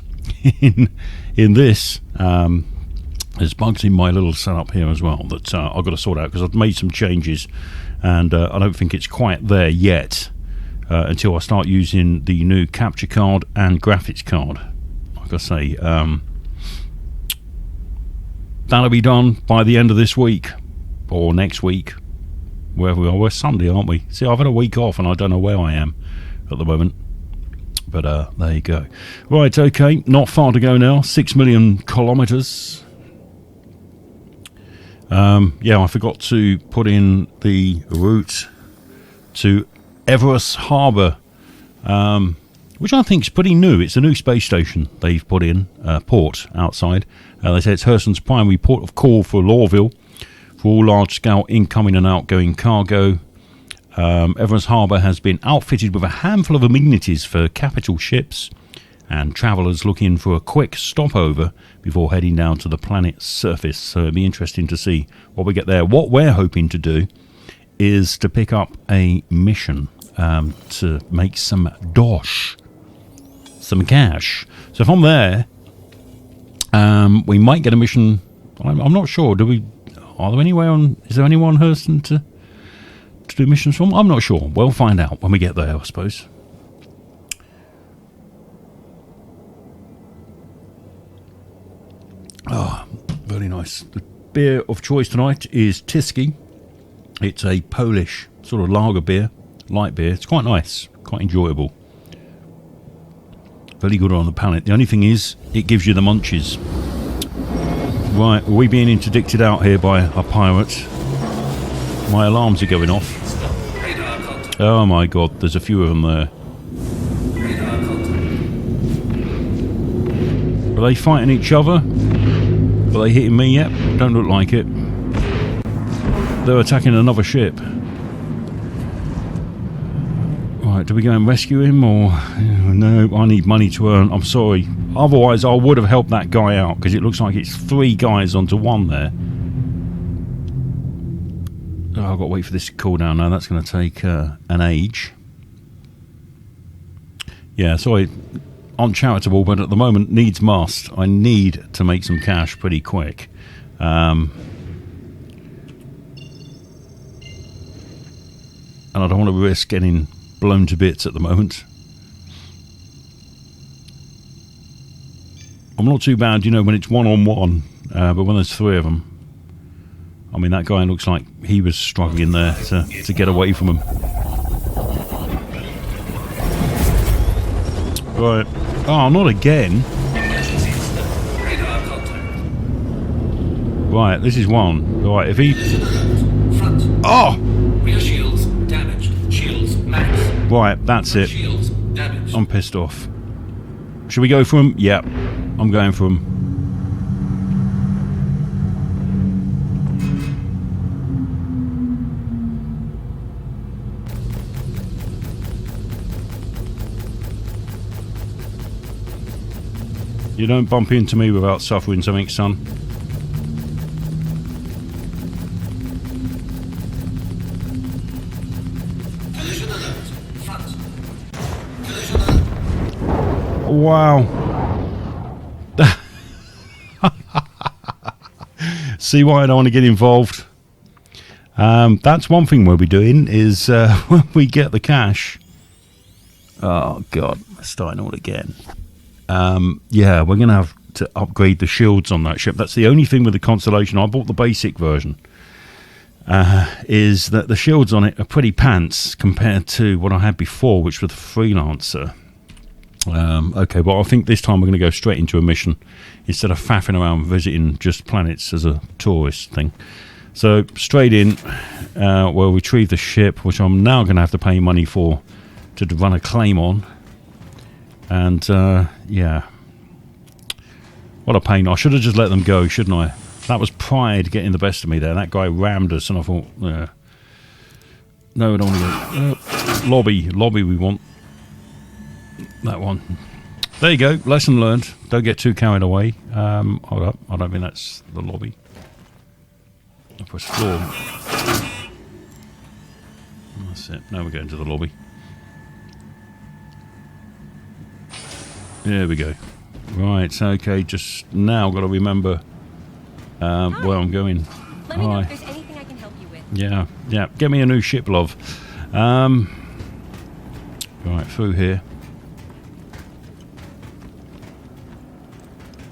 in this, there's bugs in my little setup here as well that I've got to sort out because I've made some changes, and I don't think it's quite there yet until I start using the new capture card and graphics card. Like I say, that'll be done by the end of this week or next week, wherever we are. We're Sunday, aren't we? See, I've had a week off and I don't know where I am at the moment. But there you go. Right, okay, not far to go now. 6 million kilometres. Yeah, I forgot to put in the route to Everest Harbour, which I think is pretty new. It's a new space station they've put in, port outside. They say it's Hurston's primary port of call for Lorville for all large-scale incoming and outgoing cargo. Everest Harbour has been outfitted with a handful of amenities for capital ships and travellers looking for a quick stopover before heading down to the planet's surface. So it'll be interesting to see what we get there. What we're hoping to do is to pick up a mission to make some dosh, some cash. So if I'm there, we might get a mission. I'm not sure. Are there anywhere on? Is there anyone on Hurston to do missions from? I'm not sure. We'll find out when we get there, I suppose. Ah, very nice. The beer of choice tonight is Tyskie. It's a Polish sort of lager beer, light beer. It's quite nice, quite enjoyable. Very good on the palate. The only thing is, it gives you the munchies. Right, are we being interdicted out here by a pirate? My alarms are going off. Oh my god, there's a few of them there. Are they fighting each other? Are they hitting me yet? Don't look like it. They're attacking another ship. Right, do we go and rescue him or... No, I need money to earn. I'm sorry. Otherwise, I would have helped that guy out because it looks like it's 3 guys onto one there. Oh, I've got to wait for this to cool down now. That's going to take an age. Yeah, sorry. Uncharitable, but at the moment, needs must. I need to make some cash pretty quick. And I don't want to risk getting blown to bits at the moment. I'm not too bad, you know, when it's one-on-one, but when there's 3 of them, I mean, that guy looks like he was struggling there to get away from him. Right. Oh, not again. Right, this is one. Right, if he... Oh! Rear shields damaged. Shields max. Right, that's it. Shields damaged. I'm pissed off. Should we go for him? Yeah, I'm going for him. You don't bump into me without suffering something, son. Collision alert. Front. Collision alert. Wow. See why I don't want to get involved? That's one thing we'll be doing is when we get the cash. Oh, God. Starting all again. Yeah, we're going to have to upgrade the shields on that ship. That's the only thing with the Constellation. I bought the basic version. Is that the shields on it are pretty pants compared to what I had before, which was the Freelancer. Okay, well, I think this time we're going to go straight into a mission instead of faffing around visiting just planets as a tourist thing. So, straight in, we'll retrieve the ship, which I'm now going to have to pay money for to run a claim on. And, yeah. What a pain. I should have just let them go, shouldn't I? That was pride getting the best of me there. That guy rammed us, and I thought, no, we don't want to go. Lobby we want. That one. There you go. Lesson learned. Don't get too carried away. Hold up. I don't think that's the lobby. I press floor. That's it. Now we're getting to the lobby. There we go. Right, okay, just now got to remember where I'm going. Let me know if there's anything I can help you with. Yeah. Get me a new ship, love. Right, through here.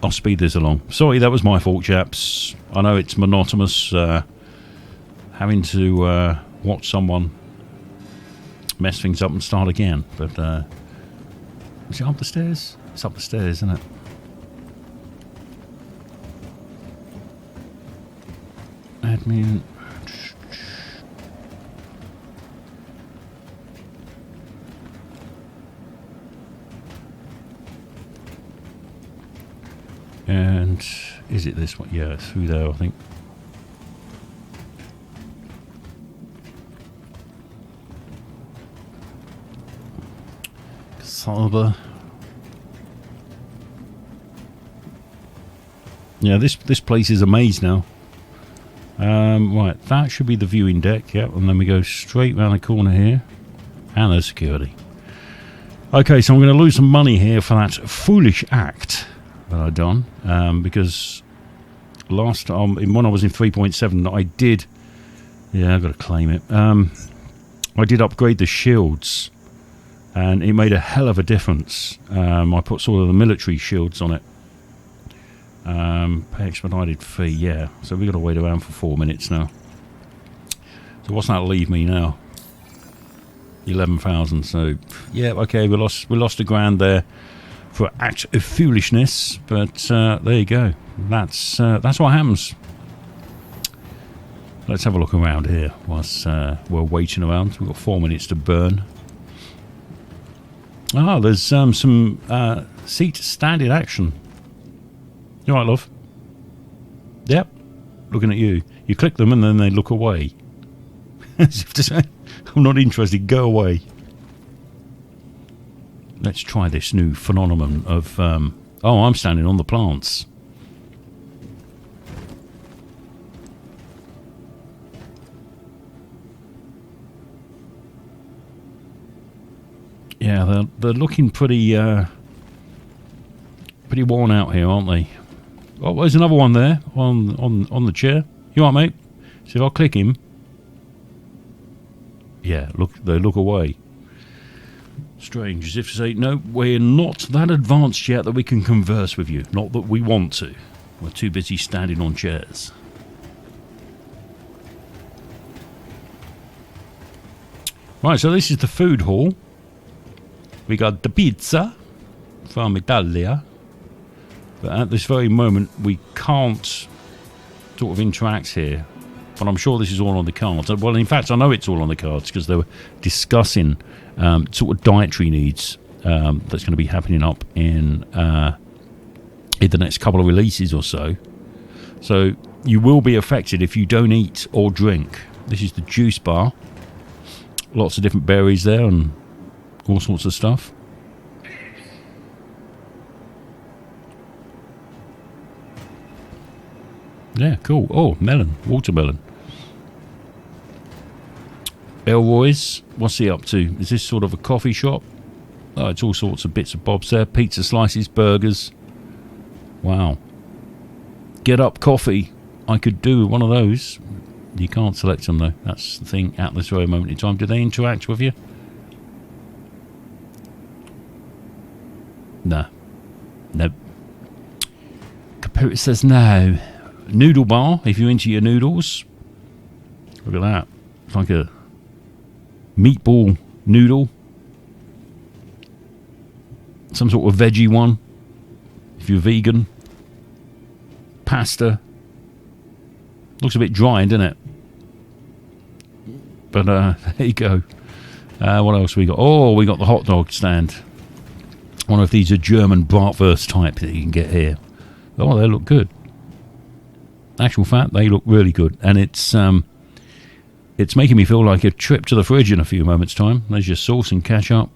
I'll speed this along. Sorry, that was my fault, chaps. I know it's monotonous having to watch someone mess things up and start again, but is it up the stairs? It's up the stairs, isn't it? Admin. And is it this one? Yeah, it's through there, I think. Salva. Yeah, this place is a maze now. Right, that should be the viewing deck, yep, and then we go straight round the corner here. And there's security. Okay, so I'm going to lose some money here for that foolish act that I've done, because last time, when I was in 3.7, I did, yeah, I've got to claim it, I did upgrade the shields, and it made a hell of a difference. I put sort of the military shields on it. Pay expedited fee, yeah. So we've got to wait around for 4 minutes now. So what's that leave me now? 11,000. So yeah, okay, we lost $1,000 there for an act of foolishness, but there you go. That's what happens. Let's have a look around here whilst we're waiting around. We've got 4 minutes to burn. Ah, there's some seat standing action. You alright, love? Yep. Looking at you. You click them and then they look away. As if to say, I'm not interested, go away. Let's try this new phenomenon of, oh, I'm standing on the plants. Yeah, they're looking pretty worn out here, aren't they? Oh, there's another one there on the chair. You alright, mate? So if I click him, yeah, they look away. Strange, as if to say, no, we're not that advanced yet that we can converse with you. Not that we want to. We're too busy standing on chairs. Right, so this is the food hall. We got the pizza from Italia. But at this very moment, we can't sort of interact here. But I'm sure this is all on the cards. Well, in fact, I know it's all on the cards because they were discussing sort of dietary needs that's going to be happening up in the next couple of releases or so. So you will be affected if you don't eat or drink. This is the juice bar. Lots of different berries there and all sorts of stuff. Yeah, cool. Oh, melon. Watermelon. Elroy's. What's he up to? Is this sort of a coffee shop? Oh, it's all sorts of bits and bobs there. Pizza slices, burgers. Wow. Get up coffee. I could do one of those. You can't select them though. That's the thing at this very moment in time. Do they interact with you? No. Nope. Computer says no. Noodle bar, if you're into your noodles. Look at that. It's like a meatball noodle. Some sort of veggie one, if you're vegan. Pasta. Looks a bit dry, doesn't it? But there you go. What else we got? Oh, we got the hot dog stand. One of these are German bratwurst type that you can get here. Oh, they look good. Actual fact, they look really good. And it's making me feel like a trip to the fridge in a few moments' time. There's your sauce and ketchup.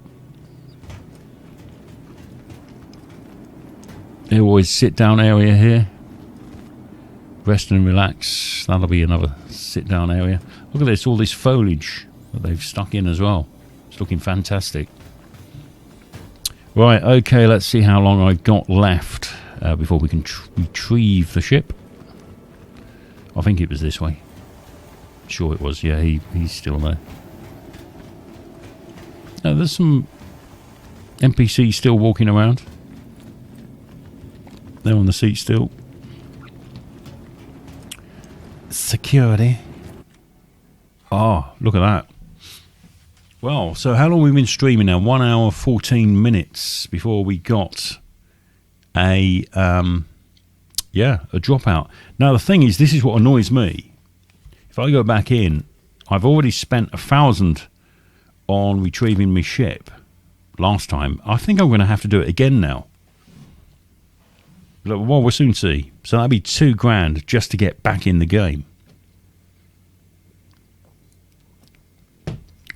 They always sit down area here. Rest and relax. That'll be another sit down area. Look at this, all this foliage that they've stuck in as well. It's looking fantastic. Right, okay, let's see how long I've got left before we can retrieve the ship. I think it was this way. Sure it was, yeah, he's still there. There's some NPCs still walking around. They're on the seat still. Security. Oh, look at that. Well, so how long have we been streaming now? 1 hour 14 minutes before we got a dropout. Now the thing is, this is what annoys me. If I go back in, I've already spent 1,000 on retrieving my ship last time. I think I'm going to have to do it again now. Well, we'll soon see. So that'd be $2,000 just to get back in the game.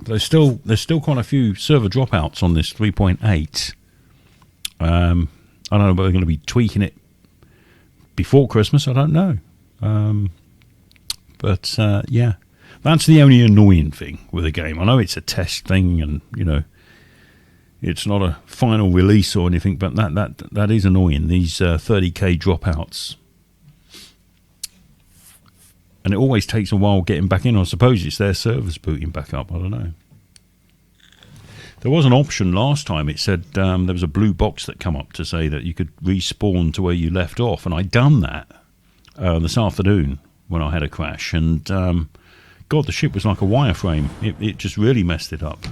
There's still quite a few server dropouts on this 3.8. I don't know whether they're going to be tweaking it before Christmas. I don't know. But yeah, that's the only annoying thing with the game. I know it's a test thing, and you know, it's not a final release or anything, but that is annoying. These 30k dropouts, and it always takes a while getting back in. I suppose it's their servers booting back up. I don't know. There was an option last time. It said there was a blue box that come up to say that you could respawn to where you left off, and I'd done that this afternoon when I had a crash, and God, the ship was like a wireframe. It just really messed it up.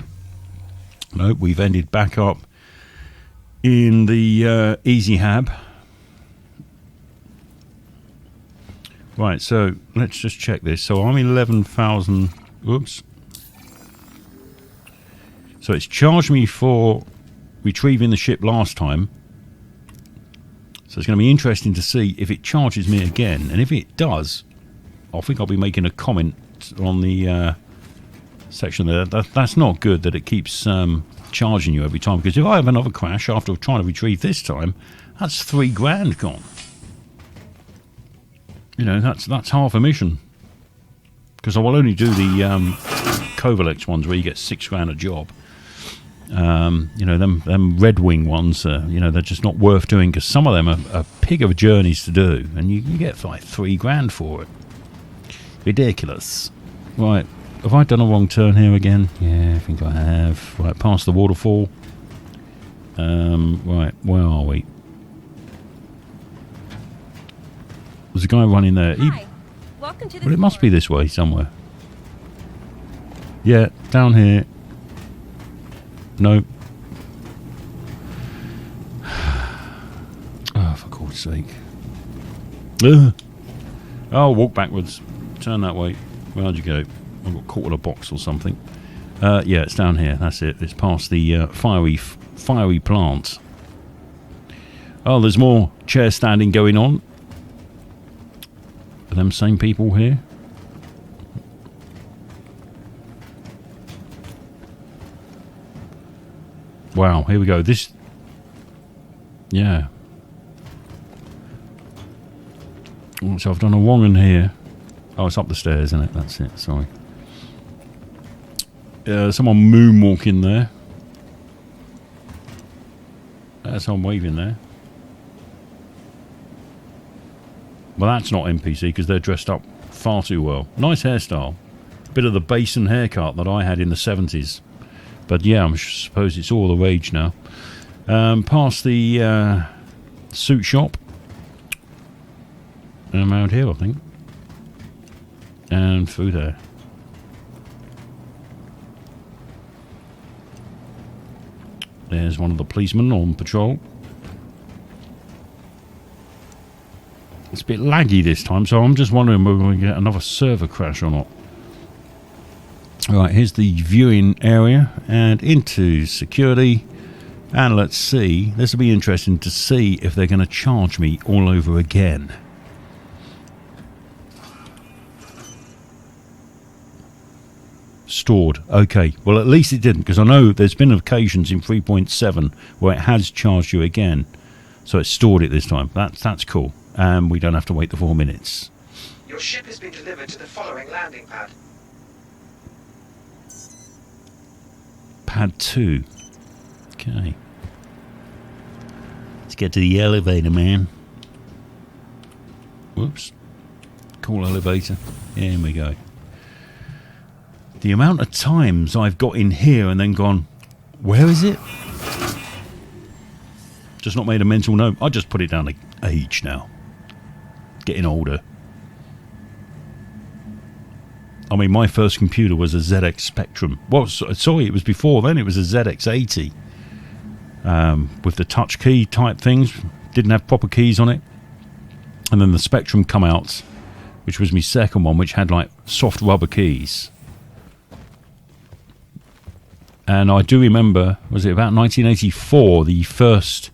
No, we've ended back up in the Easy Hab. Right, so let's just check this. So I'm 11,000. Whoops. So it's charged me for retrieving the ship last time. So it's going to be interesting to see if it charges me again. And if it does, I think I'll be making a comment on the section there. That's not good that it keeps charging you every time. Because if I have another crash after trying to retrieve this time, that's $3,000 gone. You know, that's half a mission. Because I will only do the Covalex ones where you get $6,000 a job. You know, them Red Wing ones, you know, they're just not worth doing because some of them are pig of journeys to do, and you can get like $3,000 for it. Ridiculous. Right, have I done a wrong turn here again? Yeah, I think I have. Right, past the waterfall. Right, where are we? There's a guy running there. Hi. Welcome to the Well, it must be this way somewhere. Yeah, down here. No. Oh, for God's sake. Ugh. Oh, walk backwards. Turn that way. Where'd you go? I got caught in a box or something. Yeah, it's down here. That's it. It's past the fiery plant. Oh, there's more chair standing going on. Are them same people here? Wow, here we go. This... Yeah. So I've done a wrong in here. Oh, it's up the stairs, isn't it? That's it, sorry. Someone moonwalking there. That's someone waving there. Well, that's not NPC because they're dressed up far too well. Nice hairstyle. Bit of the basin haircut that I had in the 70s. But yeah, I suppose it's all the rage now. Past the suit shop. And I'm out here, I think. And through there. There's one of the policemen on patrol. It's a bit laggy this time, so I'm just wondering whether we're going to get another server crash or not. Right, here's the viewing area and into security. And let's see, this will be interesting to see if they're going to charge me all over again. Stored. Okay, well at least it didn't, because I know there's been occasions in 3.7 where it has charged you again. So it stored it this time. That's cool. And we don't have to wait the 4 minutes. Your ship has been delivered to the following landing pad. Pad 2. Okay. Let's get to the elevator, man. Whoops. Call elevator. Here we go. The amount of times I've got in here and then gone, where is it? Just not made a mental note. I just put it down to age now. Getting older. I mean, my first computer was a ZX Spectrum. Well, sorry, it was before then. It was a ZX80. With the touch key type things. Didn't have proper keys on it. And then the Spectrum come out, which was my second one, which had like soft rubber keys. And I do remember, was it about 1984, the first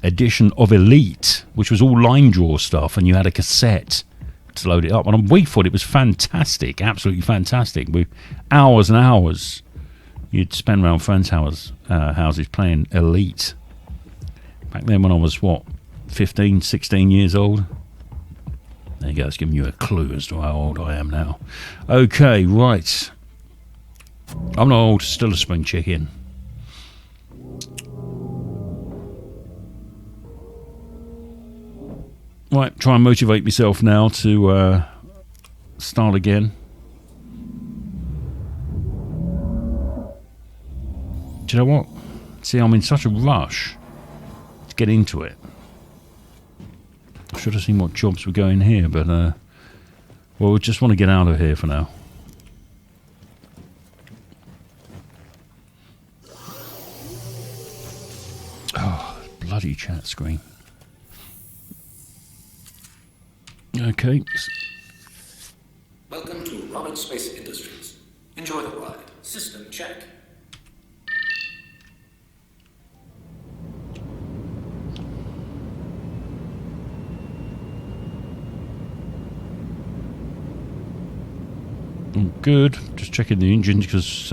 edition of Elite, which was all line draw stuff, and you had a cassette to load it up. And we thought it was fantastic, absolutely fantastic. With hours and hours, you'd spend around friends' houses playing Elite. Back then when I was, 15, 16 years old? There you go, it's giving you a clue as to how old I am now. Okay, right. I'm not old, still a spring chicken. Right, try and motivate myself now to start again. Do you know what? See, I'm in such a rush to get into it. I should have seen what jobs were going here, but well, we just want to get out of here for now. Oh, bloody chat screen. Okay. Welcome to Robert Space Industries. Enjoy the ride. System check. Good. Just checking the engines because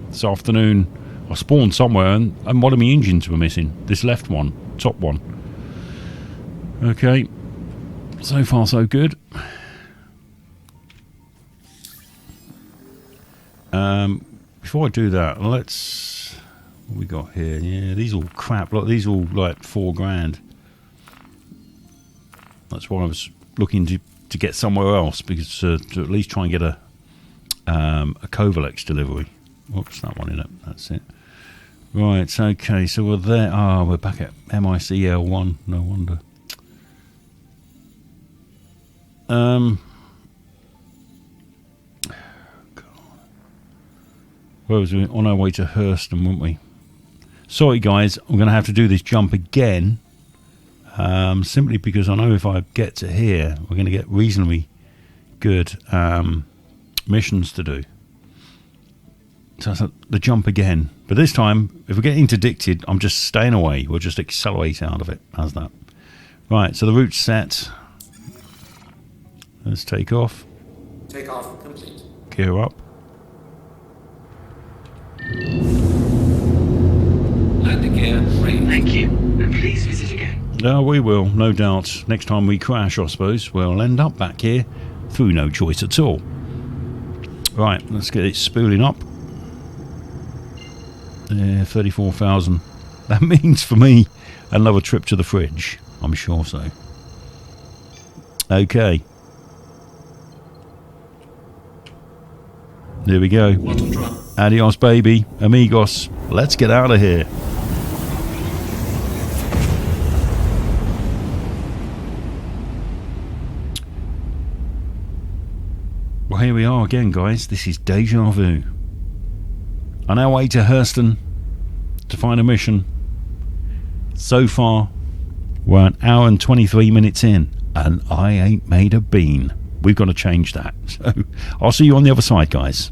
this afternoon I spawned somewhere and one of my engines were missing. This left one, top one. Okay. So far so good. Before I do that, let's... What we got here? Yeah, these all crap. Like, these all like $4,000. That's why I was looking to get somewhere else, because to at least try and get a Covalex delivery. Whoops, that one in it. That's it. Right, okay, so we're there. Ah, we're back at MICL1. No wonder. Where was we? On our way to Hurston, weren't we? Sorry, guys, I'm going to have to do this jump again. Simply because I know if I get to here, we're going to get reasonably good missions to do. So that's the jump again. But this time, if we get interdicted, I'm just staying away. We'll just accelerate out of it. How's that? Right, so the route's set. Let's take off. Take off complete. Gear up. Landing gear ready. Thank you, and please visit again. No, we will, no doubt. Next time we crash, I suppose, we'll end up back here through no choice at all. Right, let's get it spooling up. 34,000. That means for me another trip to the fridge. I'm sure so. Okay. There we go. Adios, baby. Amigos. Let's get out of here. Well, here we are again, guys. This is deja vu. On our way to Hurston to find a mission. So far, we're an hour and 23 minutes in, and I ain't made a bean. We've got to change that. So I'll see you on the other side, guys.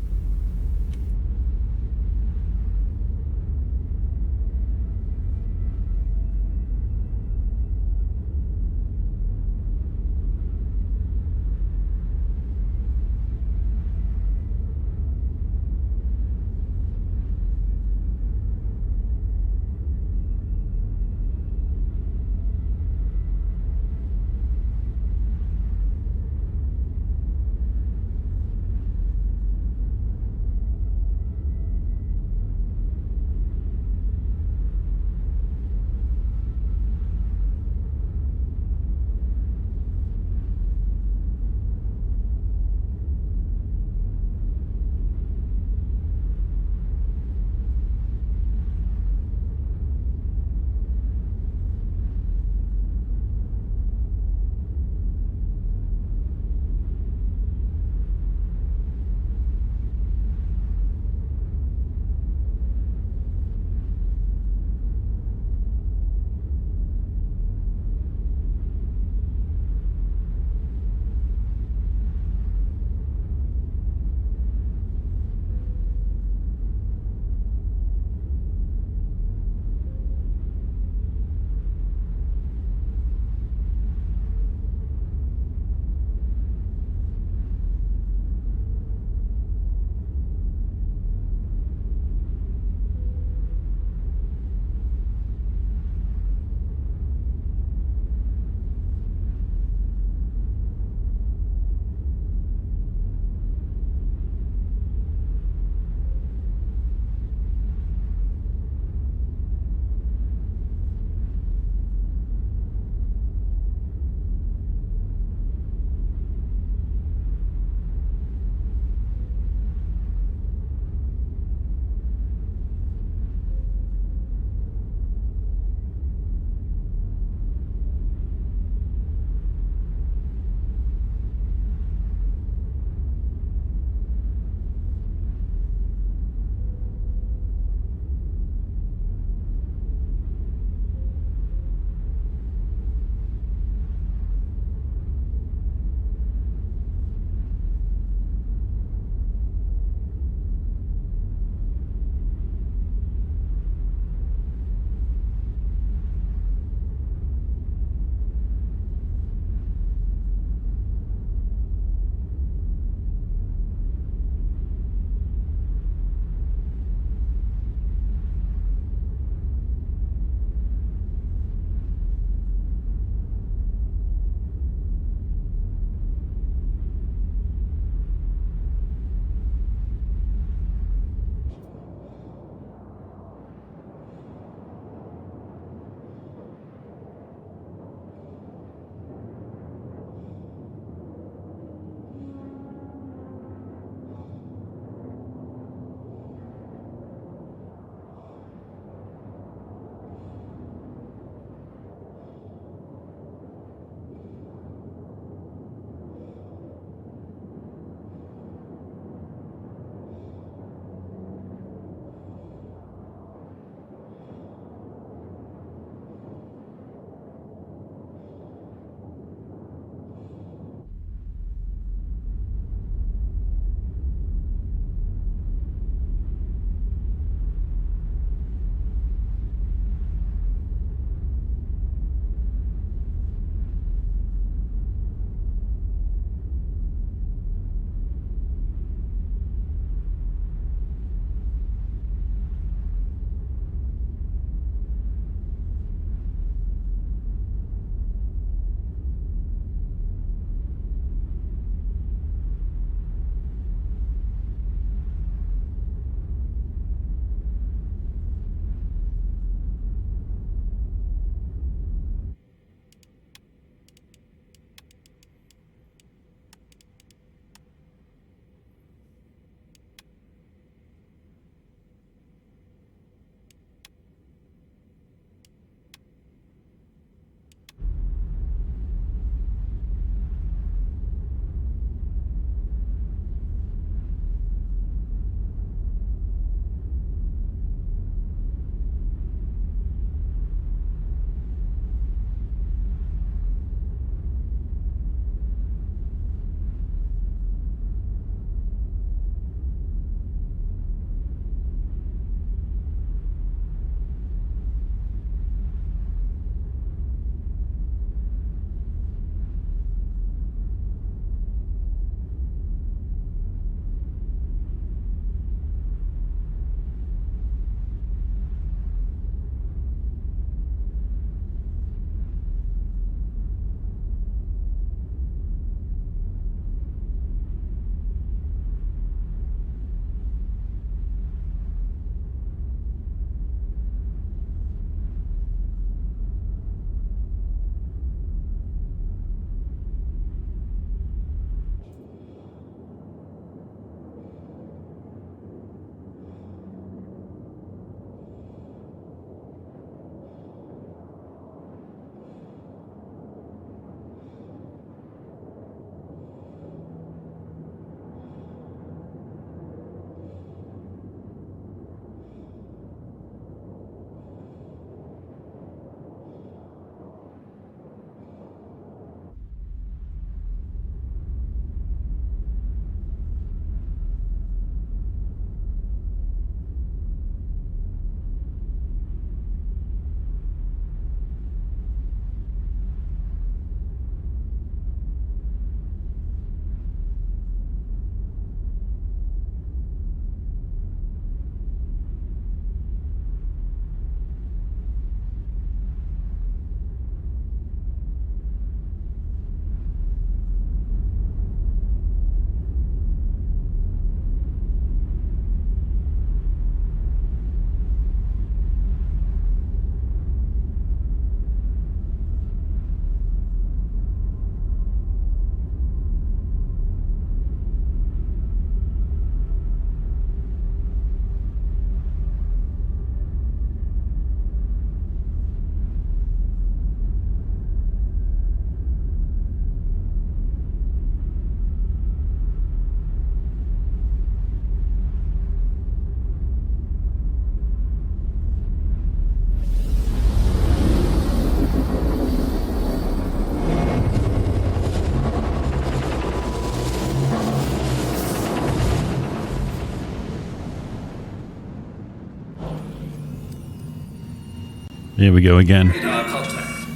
Here we go again. Radar contact.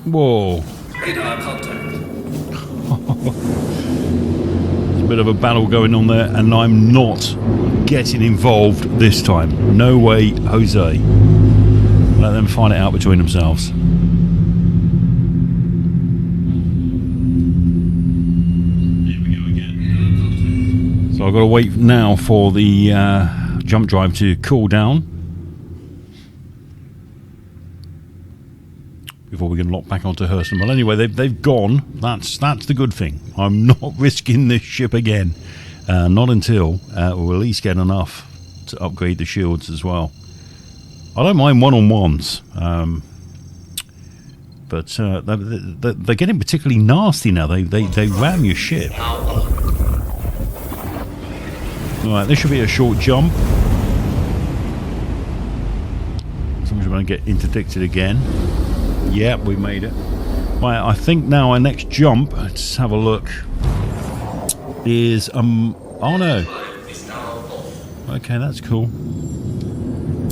Whoa. Radar contact. There's a bit of a battle going on there, and I'm not getting involved this time. No way, Jose. Let them find it out between themselves. Here we go again. So I've got to wait now for the jump drive to cool down before we can lock back onto Hurston. Well, anyway, they've gone. That's the good thing. I'm not risking this ship again. Not until we'll at least get enough to upgrade the shields as well. I don't mind one-on-ones, but they're getting particularly nasty now. They ram your ship. Right, this should be a short jump. Someone's going to get interdicted again. Yep, we made it. Right, I think now our next jump, let's have a look, is, oh no. Okay, that's cool.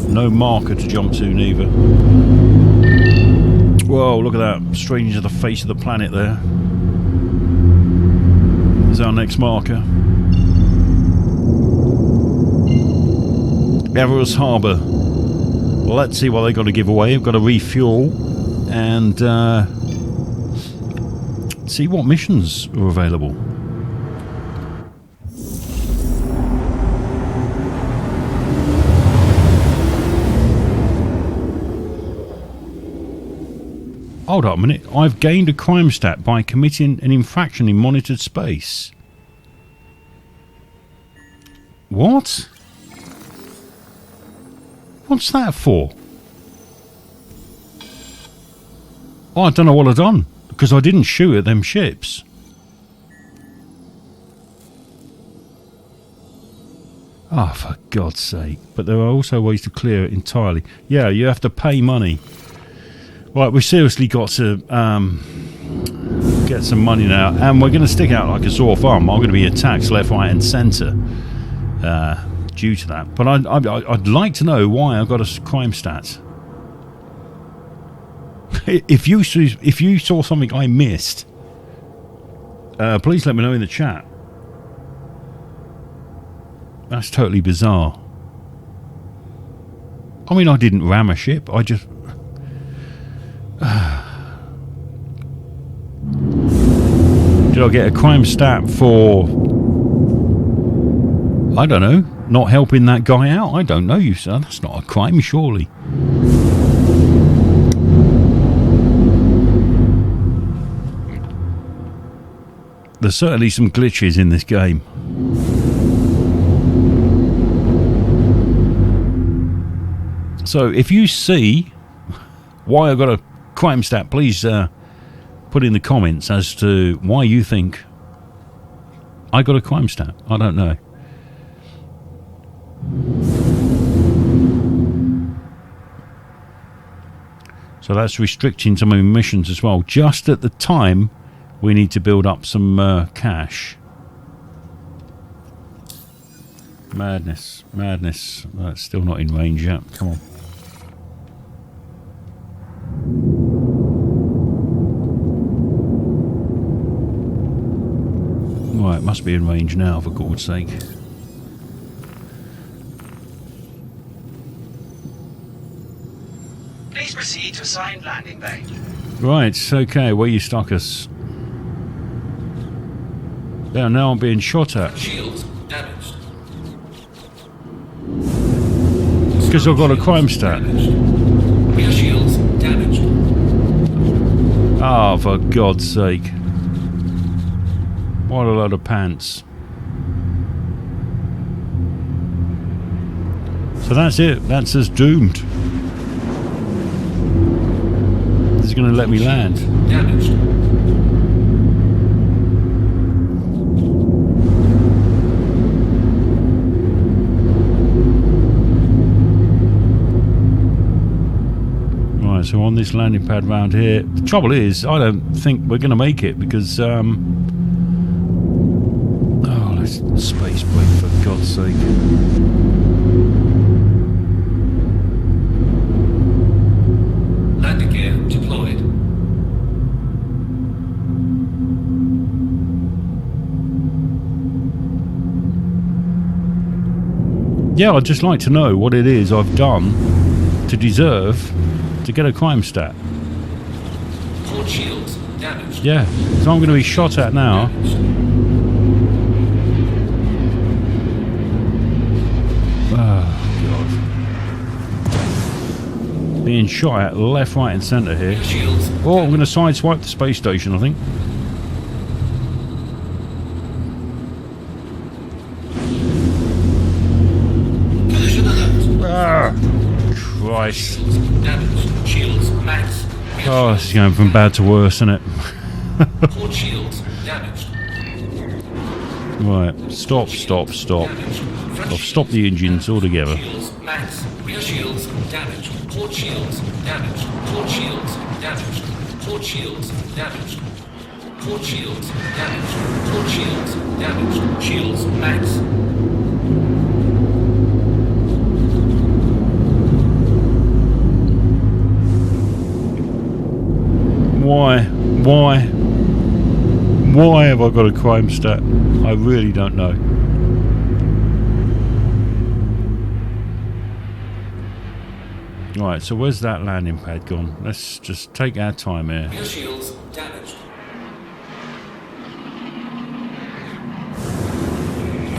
No marker to jump to, neither. Whoa, look at that. Straight into the face of the planet there. There's our next marker. Everest Harbour. Let's see what they've got to give away. We've got to refuel and see what missions are available. Hold up a minute. I've gained a crime stat by committing an infraction in monitored space. What? What's that for? Oh, I don't know what I've done, because I didn't shoot at them ships. Ah, oh, for God's sake. But there are also ways to clear it entirely. Yeah, you have to pay money. Right, we've seriously got to get some money now, and we're going to stick out like a sore thumb. I'm going to be attacked left, right and centre due to that. But I'd like to know why I've got a crime stat. If you saw something I missed, please let me know in the chat. That's totally bizarre. I mean, I didn't ram a ship. I just... Did I get a crime stat for... I don't know, not helping that guy out? I don't know, you sir. That's not a crime, surely. There's certainly some glitches in this game. So if you see why I got a crime stat, please put in the comments as to why you think I got a crime stat. I don't know. So that's restricting some of my missions as well. Just at the time we need to build up some cash. Madness, madness. That's still not in range yet. Come on. Right, must be in range now, for God's sake. Please proceed to assigned landing bay. Right, okay, where you stuck us? There, now I'm being shot at. Shields damaged. Because I've got a crime stat. Rear shields damaged. Ah, for God's sake. What a load of pants. So that's it. That's us doomed. This is going to let me land. Damaged. Right, so on this landing pad round here. The trouble is, I don't think we're going to make it because... Oh, let's space brake, for God's sake. Yeah, I'd just like to know what it is I've done to deserve to get a crime stat. Port shields damaged. Yeah, so I'm going to be shot at now. Oh, God. Being shot at left, right and centre here. Shields. Oh, I'm going to sideswipe the space station, I think. Collision alert. Ah, Christ. Damaged. Shields max. Oh, it's going from bad to worse, isn't it? Port shields damaged. Right, stop. Damaged. Front I've stopped the engines altogether. shields max. Rear shields damaged. Port shields damaged. Port shields damaged. Port shields damaged. Port shields damaged. Port shields damaged. Shields max. Why have I got a crime stat? I really don't know. Right, so where's that landing pad gone? Let's just take our time here. Rear shields damaged.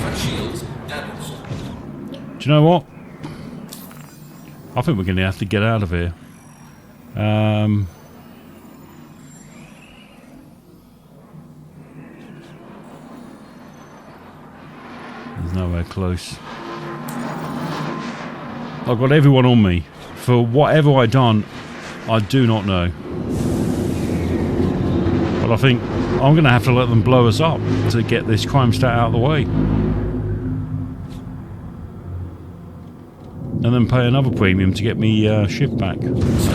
Front shields damaged. Do you know what? I think we're going to have to get out of here. There's nowhere close. I've got everyone on me. For whatever I've done, I do not know. But I think I'm going to have to let them blow us up to get this crime stat out of the way. And then pay another premium to get me ship back.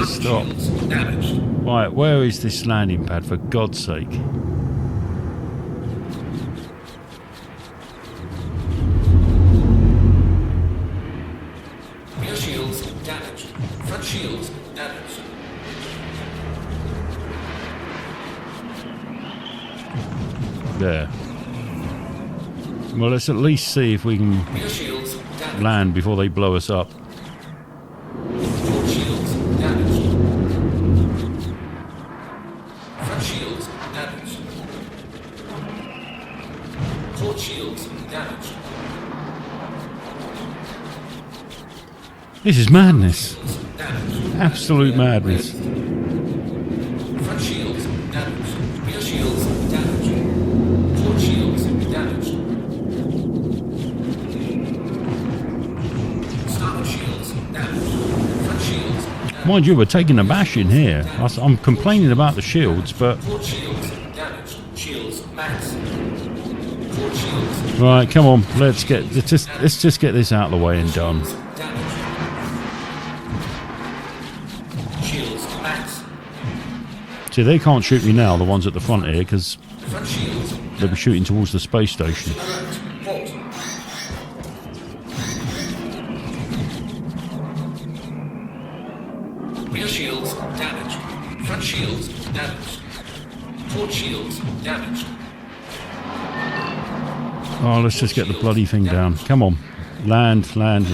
Stop. Shields damaged. Right, where is this landing pad, for God's sake? Rear shields damaged. Front shields damaged. There. Well, let's at least see if we can Rear shields damaged. land before they blow us up. Port shields damaged. Front shields damaged. Port shields damaged. This is madness. Damaged. Absolute madness. Front shields damaged. Rear shields damaged. Port shields damaged. Starboard shields damaged. Front shields damaged. Mind you, we're taking a bash in here. I'm complaining about the shields, but... Port shields damaged. Shields max. Port shields Right, come on. Let's just get this out of the way and done. damaged. Shields max. See, they can't shoot me now, the ones at the front here, because Front shields they'll be shooting towards the space station. alert. Port. Rear shields damaged. Front shields damaged. Port shields damaged. Oh, let's just get the bloody thing down. Come on. Land. Front.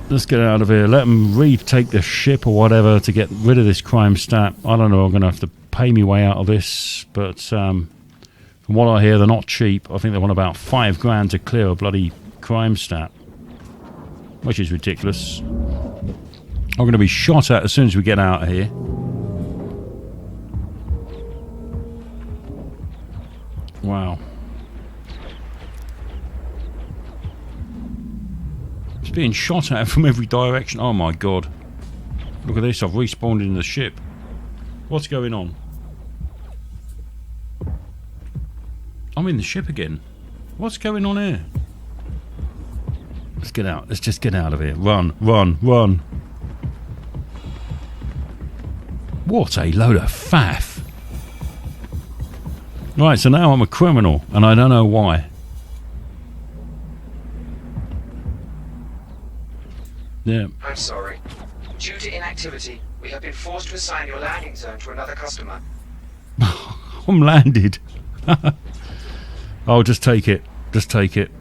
Let's get out of here. Let them retake the ship or whatever to get rid of this crime stat. I don't know. I'm going to have to pay me way out of this. But from what I hear, they're not cheap. I think they want about $5,000 to clear a bloody crime stat, which is ridiculous. I'm going to be shot at as soon as we get out of here. Wow. It's being shot at from every direction. Oh my God. Look at this. I've respawned in the ship. What's going on? I'm in the ship again. What's going on here? Let's get out. Let's just get out of here. Run. What a load of faff. Right, so now I'm a criminal, and I don't know why. Yeah. I'm sorry. Due to inactivity, we have been forced to assign your landing zone to another customer. I'm landed. Oh, just take it. Just take it.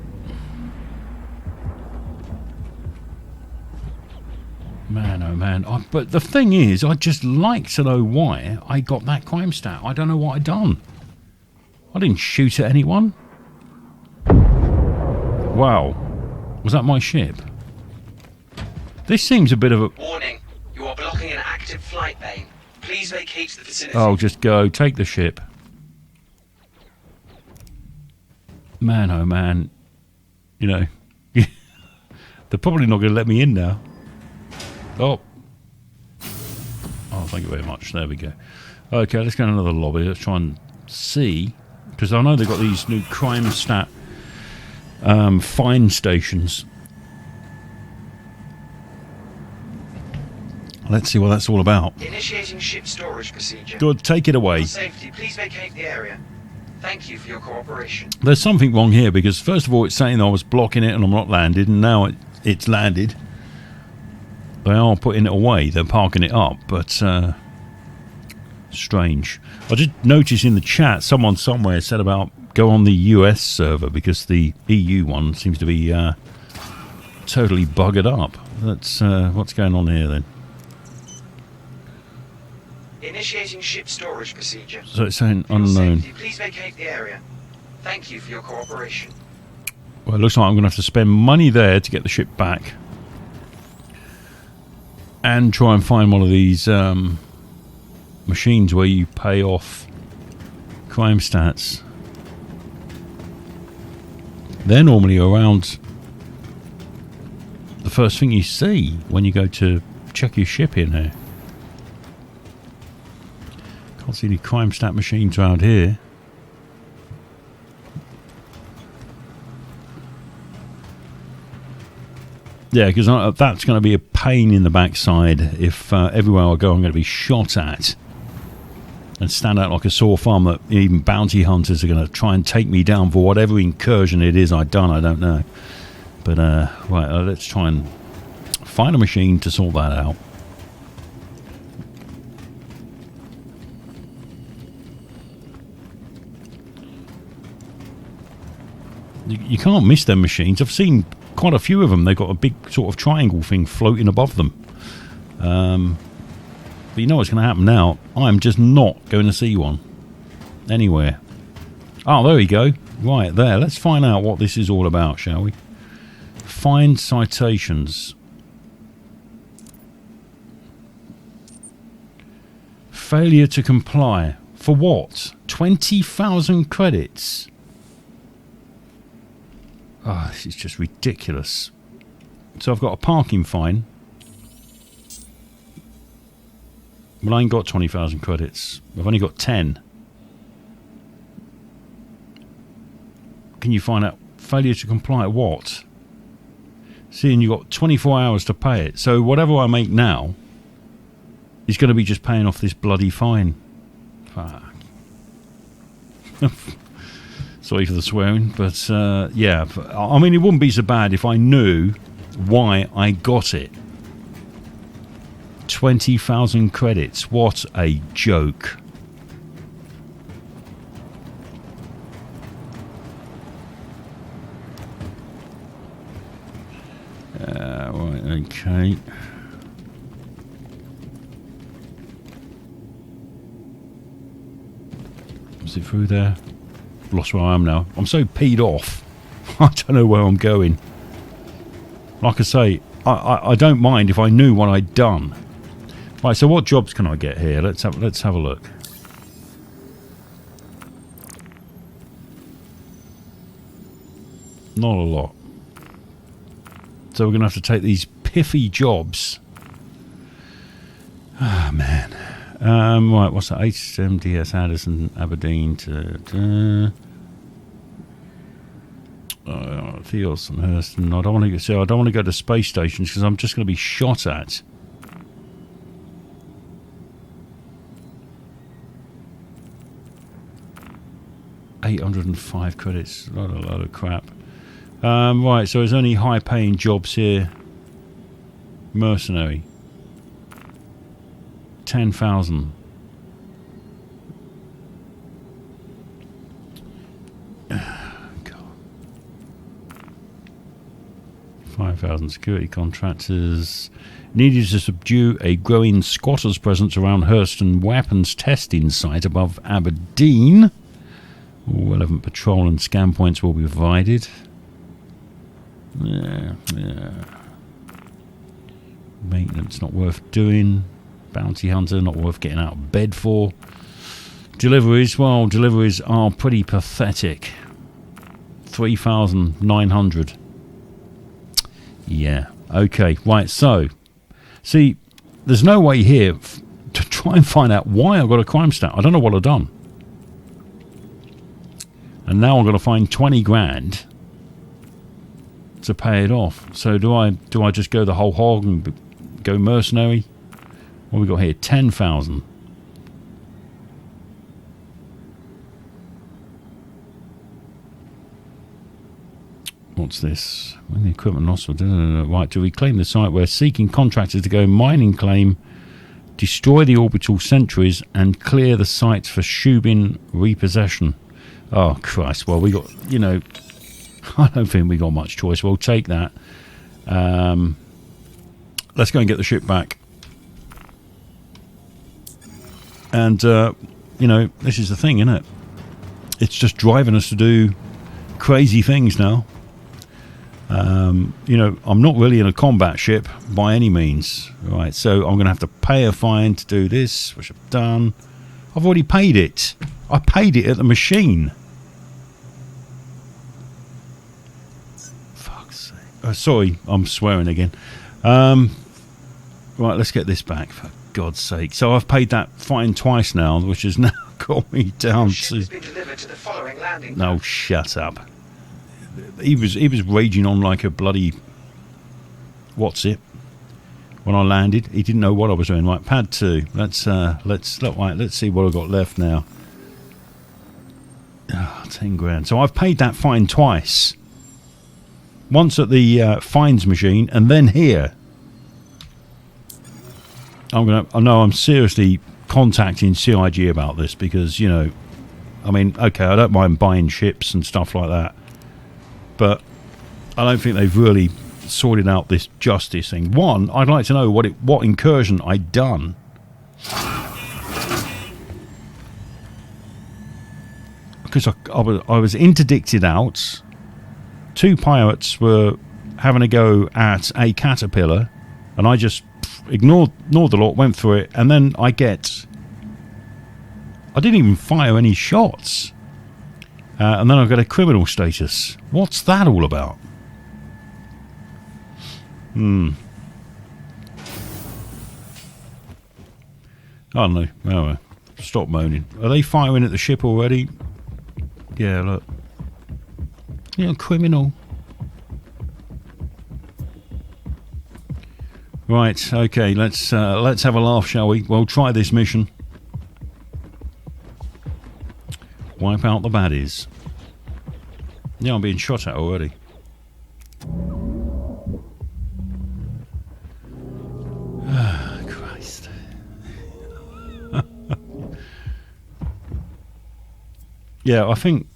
Man, oh man. But the thing is, I'd just like to know why I got that crime stat. I don't know what I'd done. I didn't shoot at anyone. Wow. Was that my ship? This seems a bit of a... Warning, you are blocking an active flight lane. Please vacate the vicinity. Oh, just go. Take the ship. Man, oh man. You know, they're probably not going to let me in now. Oh. Oh, thank you very much. There we go. Okay, let's go to another lobby. Let's try and see. Because I know they've got these new crime stat fine stations. Let's see what that's all about. Initiating ship storage procedure. Good, take it away. For safety, please vacate the area. Thank you for your cooperation. There's something wrong here because first of all it's saying I was blocking it and I'm not landed, and now it's landed. They are putting it away, they're parking it up, but strange. I just noticed in the chat someone somewhere said about go on the US server because the EU one seems to be totally buggered up. That's what's going on here then. Initiating ship storage procedure. So it's saying For your unknown. safety, please vacate the area. Thank you for your cooperation. Well, it looks like I'm going to have to spend money there to get the ship back. And try and find one of these machines where you pay off crime stats. They're normally around the first thing you see when you go to check your ship in here. Can't see any crime stat machines around here. Yeah, because that's going to be a pain in the backside if everywhere I go I'm going to be shot at and stand out like a sore thumb that even bounty hunters are going to try and take me down for whatever incursion it is I've done. I don't know. But, right, let's try and find a machine to sort that out. You can't miss them machines. I've seen quite a few of them. They've got a big sort of triangle thing floating above them. But you know what's going to happen now? I'm just not going to see one anywhere. Oh, there we go. Right there. Let's find out what this is all about, shall we? Find citations. Failure to comply. For what? 20,000 credits. Oh, this is just ridiculous. So I've got a parking fine. But I ain't got 20,000 credits. I've only got 10. Can you find out failure to comply what? Seeing you've got 24 hours to pay it. So whatever I make now is going to be just paying off this bloody fine. Fuck. Sorry for the swearing, but yeah. I mean, it wouldn't be so bad if I knew why I got it. 20,000 credits. What a joke. Right, okay. Is it through there? Lost where I am now. I'm so peed off. I don't know where I'm going. Like I say, I don't mind if I knew what I'd done. Right, so what jobs can I get here? Let's have a look. Not a lot. So we're going to have to take these piffy jobs. Ah, man. Right, what's that? HMDS Addison, Aberdeen to Theos and Hurston. I don't want to go to space stations because I'm just going to be shot at. $805 credits. A lot of crap. Right, so there's only high-paying jobs here. Mercenary. 10,000. 9,000 security contractors. Needed to subdue a growing squatters' presence around Hurston weapons testing site above Aberdeen. Relevant patrol and scan points will be provided. Yeah. Maintenance not worth doing. Bounty hunter not worth getting out of bed for. Deliveries, well, deliveries are pretty pathetic. 3,900. Yeah, okay, right, so, see, there's no way here to try and find out why I got a crime stat. I don't know what I've done. And now I'm going to find 20 grand to pay it off. So do I just go the whole hog and go mercenary? What have we got here? 10,000. What's this? When the equipment lost. Right, to reclaim the site, we're seeking contractors to go mining claim, destroy the orbital sentries, and clear the site for Shubin repossession. Oh, Christ. Well, we got, you know, I don't think we got much choice. We'll take that. Let's go and get the ship back. And, you know, this is the thing, isn't it? It's just driving us to do crazy things now. You know, I'm not really in a combat ship by any means. Right, so I'm going to have to pay a fine to do this, which I've done. I've already paid it. I paid it at the machine. Fuck's sake. Sorry, I'm swearing again. Right, let's get this back, for God's sake. So I've paid that fine twice now, which has now got me down to... Has been delivered to the following landing. No, shut up. He was raging on like a bloody... What's it? When I landed, he didn't know what I was doing. Right, pad 2. Let's see what I've got left now. 10 grand. So I've paid that fine twice. Once at the fines machine, and then here. I'm seriously contacting CIG about this because, you know, I mean, okay, I don't mind buying ships and stuff like that, but I don't think they've really sorted out this justice thing. One, I'd like to know what incursion I'd done. Because I was interdicted out. 2 pirates were having a go at a caterpillar, and I just ignored the lot, went through it, and then I didn't even fire any shots. And then I've got a criminal status. What's that all about? I don't know. Oh, stop moaning. Are they firing at the ship already? Yeah, look. Yeah, criminal. Right, okay, let's have a laugh, shall we? We'll try this mission. Wipe out the baddies. Yeah, I'm being shot at already. Ah, Christ. Yeah, I think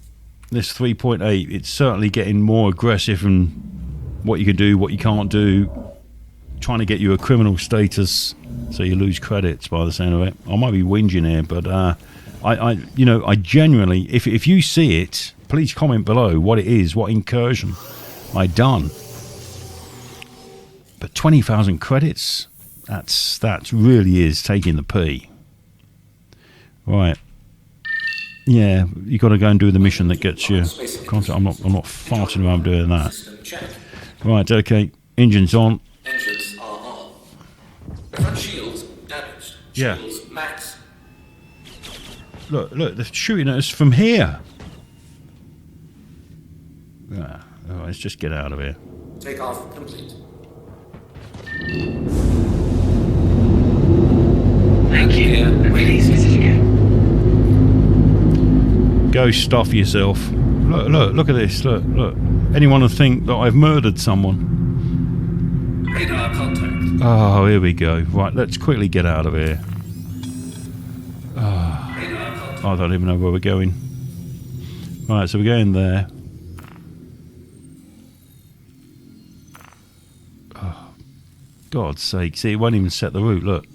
this 3.8, it's certainly getting more aggressive in what you can do, what you can't do. Trying to get you a criminal status so you lose credits by the sound of it. I might be whinging here, but I genuinely, if you see it, please comment below what it is, what incursion I done. But 20,000 credits, that really is taking the pee. Right. Yeah, you got to go and do the mission that gets you contact. I'm not farting around doing that. Right, okay. Engines on. Engines are on. Front shields damaged. Yeah. Shields max. Look, they're shooting at us from here. Ah, all right, let's just get out of here. Takeoff complete. Thank you. Please visit again. Go stuff yourself. Look at this. Look. Anyone would think that I've murdered someone. Radar contact. Oh, here we go. Right, let's quickly get out of here. Radar contact. I don't even know where we're going. Right, so we're going there. God's sake. See, it won't even set the route. Look.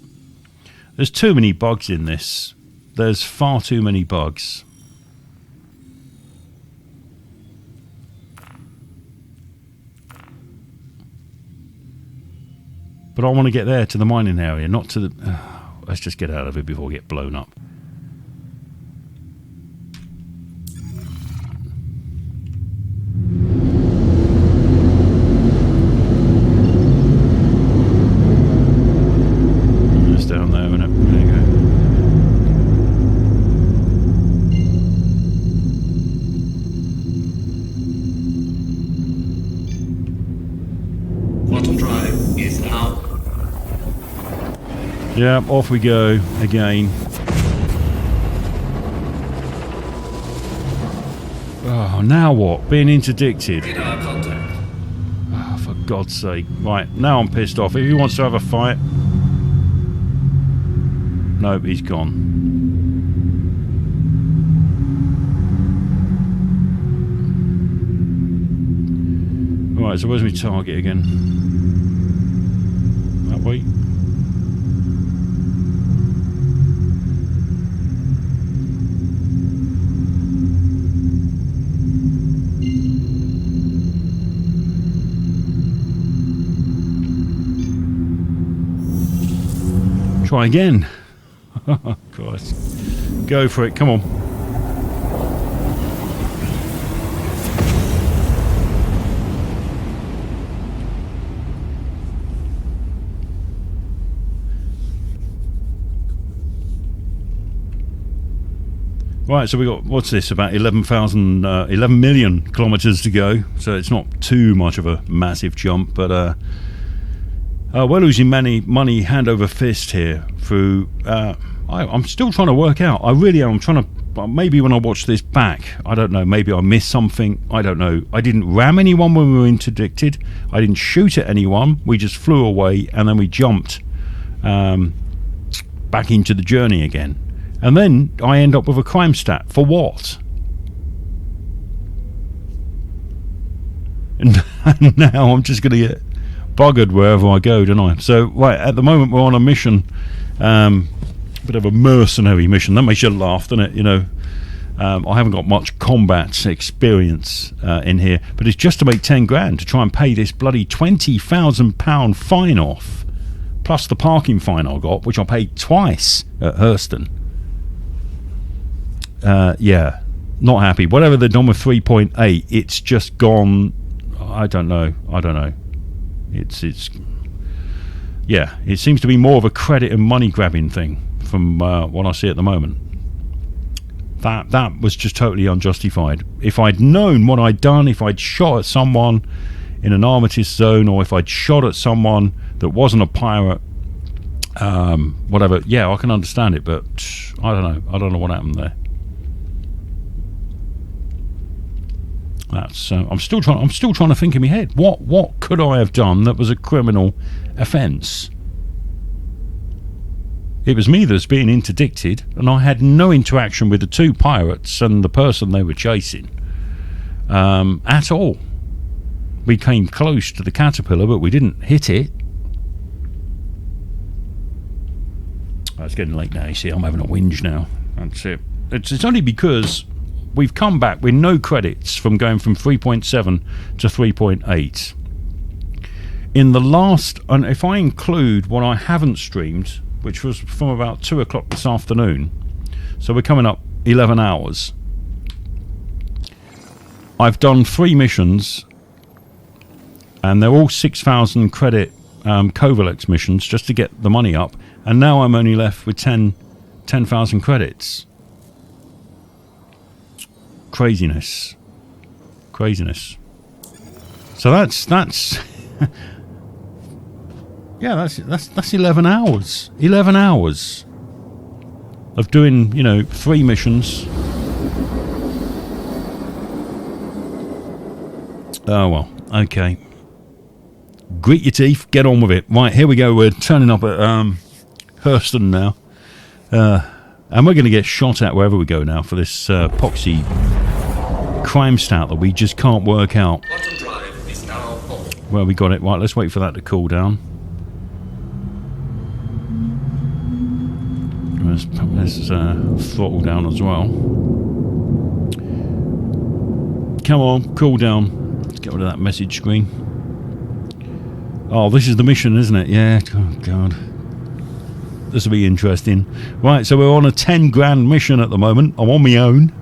There's too many bugs in this. There's far too many bugs. But I want to get there to the mining area, not to the... let's just get out of it before we get blown up. It's down there, isn't it? There you go. Quantum drive is now. Yeah, off we go again. Oh, now what? Being interdicted. Radar contact. Oh, for God's sake. Right, now I'm pissed off. If he wants to have a fight... Nope, he's gone. Right, so where's my target again? That way? Try again. Oh, Christ. Go for it, come on. Right, so we got, what's this, about 11 million kilometres to go, so it's not too much of a massive jump, but we're losing money hand over fist here through, I'm still trying to work out, I really am, I'm trying to, maybe when I watch this back, I don't know, maybe I missed something, I don't know, I didn't ram anyone when we were interdicted, I didn't shoot at anyone, we just flew away, and then we jumped back into the journey again. And then I end up with a crime stat. For what? And now I'm just going to get buggered wherever I go, don't I? So, right, at the moment we're on a mission. Bit of a mercenary mission. That makes you laugh, doesn't it? You know, I haven't got much combat experience in here. But it's just to make 10 grand to try and pay this bloody £20,000 fine off. Plus the parking fine I got, which I paid twice at Hurston. Yeah, not happy. Whatever they've done with 3.8, it's just gone. I don't know. It's yeah, it seems to be more of a credit and money grabbing thing from what I see at the moment. That was just totally unjustified. If I'd known what I'd done, if I'd shot at someone in an armistice zone, or if I'd shot at someone that wasn't a pirate, whatever, yeah, I can understand it, but I don't know what happened there. That's I'm still trying to think in my head. What could I have done that was a criminal offence? It was me that's being interdicted, and I had no interaction with the two pirates and the person they were chasing at all. We came close to the caterpillar, but we didn't hit it. Oh, it's getting late now. You see, I'm having a whinge now. That's it. It's only because we've come back with no credits from going from 3.7 to 3.8. In the last, and if I include what I haven't streamed, which was from about 2 o'clock this afternoon, so we're coming up 11 hours, I've done 3 missions, and they're all 6,000 credit Covalex missions just to get the money up, and now I'm only left with 10,000 credits. Craziness. So that's yeah, that's 11 hours. 11 hours of doing, 3 missions. Oh well, okay. Grit your teeth, get on with it. Right, here we go. We're turning up at Hurston now, and we're going to get shot at wherever we go now for this poxy crime stat that we just can't work out. Quantum drive is now full. Well, we got it. Right, let's wait for that to cool down. Let's throttle down as well. Come on, cool down. Let's get rid of that message screen. Oh, this is the mission, isn't it? Yeah. Oh, God. This will be interesting. Right, so we're on a 10 grand mission at the moment. I'm on my own.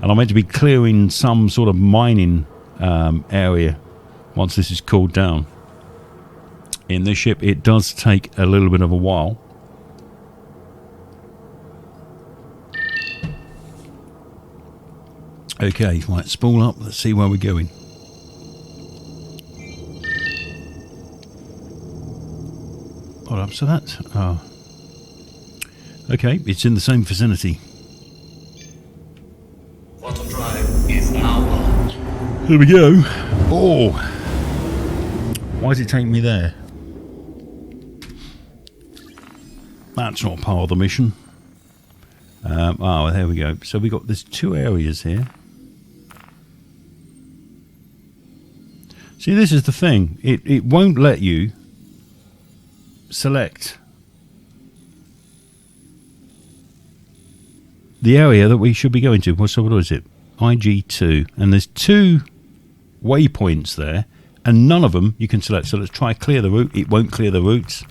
And I'm meant to be clearing some sort of mining area once this is cooled down. In this ship, it does take a little bit of a while. Okay, right, spool up. Let's see where we're going. Hold up, so that's... Oh. Okay, it's in the same vicinity. Water drive is now on. Here we go. Oh! Why is it taking me there? That's not part of the mission. Oh, there we go. So there's 2 areas here. See, this is the thing. It won't let you select the area that we should be going to. So what is it? IG2. And there's 2 waypoints there, and none of them you can select. So let's try clear the route. It won't clear the routes.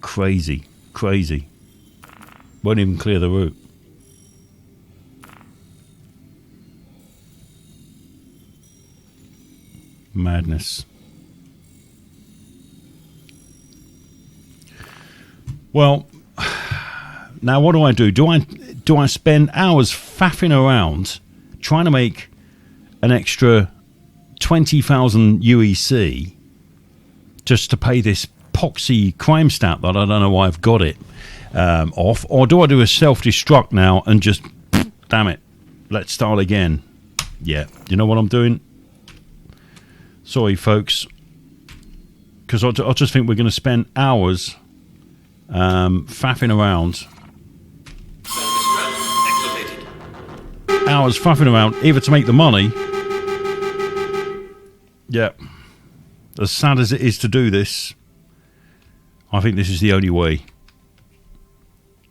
Crazy. Won't even clear the route. Madness. Well, now what do? Do I spend hours faffing around trying to make an extra 20,000 UEC just to pay this poxy crime stat that I don't know why I've got it off, or do I do a self-destruct now and just, damn it, let's start again? Yeah, you know what I'm doing? Sorry, folks, because I just think we're going to spend hours faffing around. Hours faffing around, either to make the money. Yeah. As sad as it is to do this, I think this is the only way.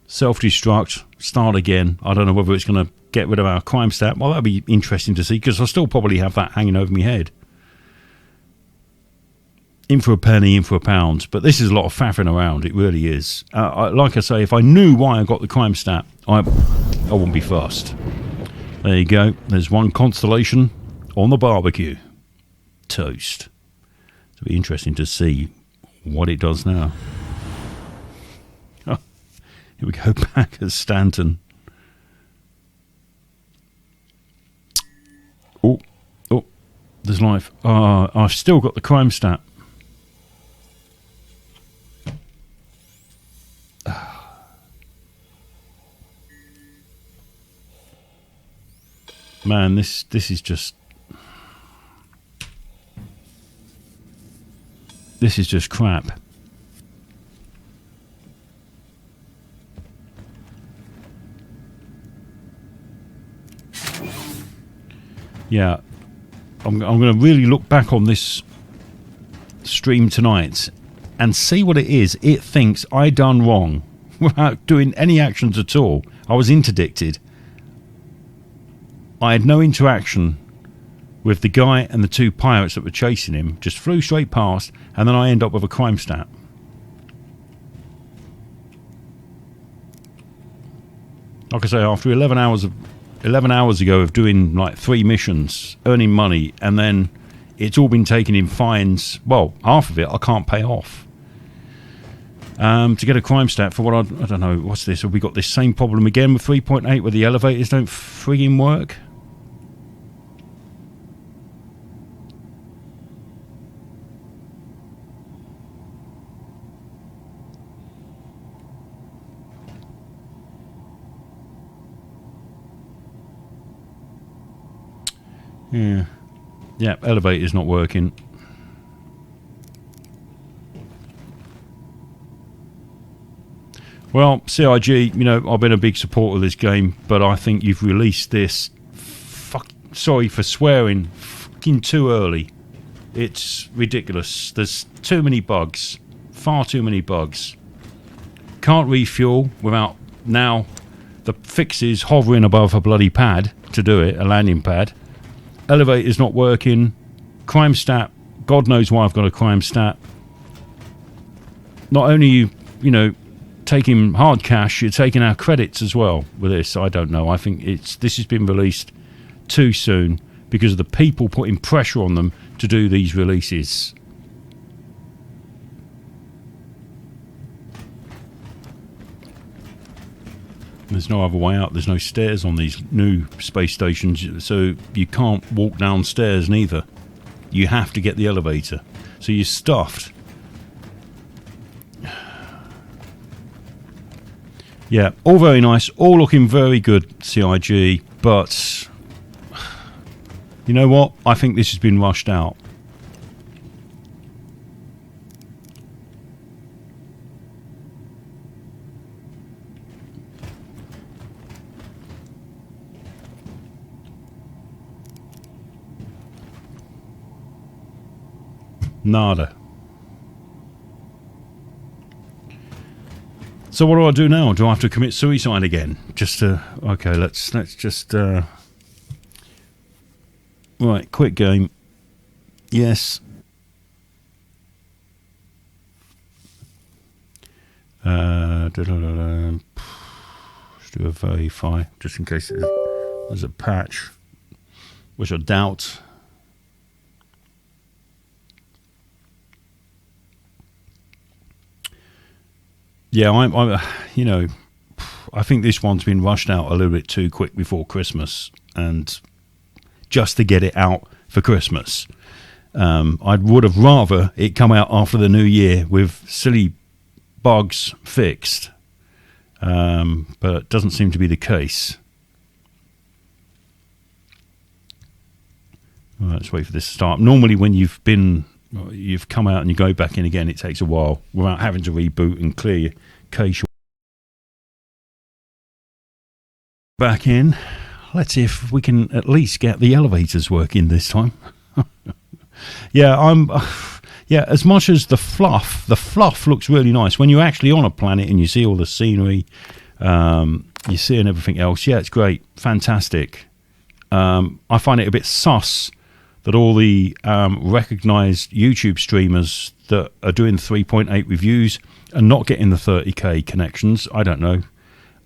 Self-destruct, start again. I don't know whether it's going to get rid of our crime stat. Well, that'll be interesting to see, because I'll still probably have that hanging over my head. In for a penny, in for a pound. But this is a lot of faffing around. It really is. Like I say, if I knew why I got the crime stat, I wouldn't be fussed. There you go. There's one constellation on the barbecue. Toast. It'll be interesting to see what it does now. Oh, here we go, back at Stanton. Oh, there's life. I've still got the crime stat. Man, this is just... This is just crap. Yeah, I'm going to really look back on this stream tonight and see what it is it thinks I done wrong without doing any actions at all. I was interdicted. I had no interaction with the guy and the 2 pirates that were chasing him. Just flew straight past, and then I end up with a crime stat. Like I say, after 11 hours ago of doing like 3 missions, earning money, and then it's all been taken in fines. Well, half of it I can't pay off. To get a crime stat for what I don't know. What's this? Have we got this same problem again with 3.8 where the elevators don't frigging work? Yeah, elevator's not working. Well, CIG, you know, I've been a big supporter of this game, but I think you've released this sorry for swearing, fucking too early. It's ridiculous. There's too many bugs. Far too many bugs. Can't refuel without now the fixes hovering above a bloody pad to do it, a landing pad. Elevator's not working. Crime stat. God knows why I've got a crime stat. Not only you know, taking hard cash, you're taking our credits as well with this. I don't know. I think this has been released too soon because of the people putting pressure on them to do these releases. There's no other way out. There's no stairs on these new space stations, so you can't walk downstairs neither. You have to get the elevator. So you're stuffed. Yeah, all very nice, all looking very good, CIG, but you know what? I think this has been rushed out. Nada. So what do I do now? Do I have to commit suicide again? Just to... Okay, let's just... Right, quick game. Yes. Let's do a verify, just in case there's a patch, which I doubt. Yeah, I'm you know, I think this one's been rushed out a little bit too quick before Christmas, and just to get it out for Christmas. I would have rather it come out after the new year with silly bugs fixed, but it doesn't seem to be the case. Well, let's wait for this to start. Normally when you've come out and you go back in again, it takes a while without having to reboot and clear your cache. Back in. Let's see if we can at least get the elevators working this time. Yeah, yeah, as much as the fluff looks really nice. When you're actually on a planet and you see all the scenery, you're seeing everything else. Yeah, it's great. Fantastic. I find it a bit sus that all the recognized YouTube streamers that are doing 3.8 reviews are not getting the 30k connections. I don't know.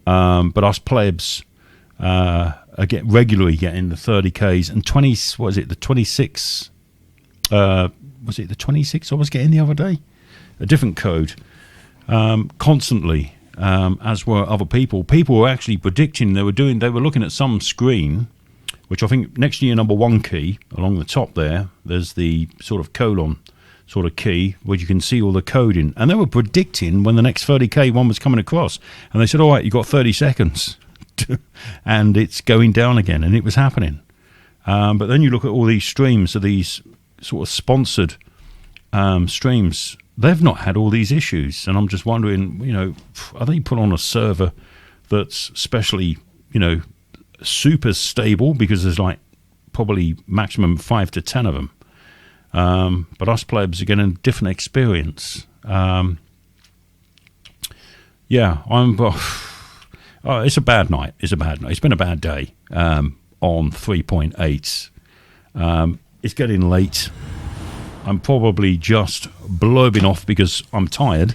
But us plebs are regularly getting the 30ks and 20, what is it, the 26, was it the 26 I was getting the other day? A different code. Constantly, as were other people. People were actually predicting, they were looking at some screen, which I think next to your number one key, along the top there's the sort of colon sort of key, where you can see all the coding. And they were predicting when the next 30k one was coming across. And they said, all right, you've got 30 seconds. And it's going down again. And it was happening. But then you look at all these streams, so these sort of sponsored streams, they've not had all these issues. And I'm just wondering, you know, are they put on a server that's specially, you know, super stable, because there's like probably maximum 5 to 10 of them, but us plebs are getting a different experience. Yeah, it's a bad night. It's been a bad day on 3.8. It's getting late. I'm probably just blurbing off because I'm tired.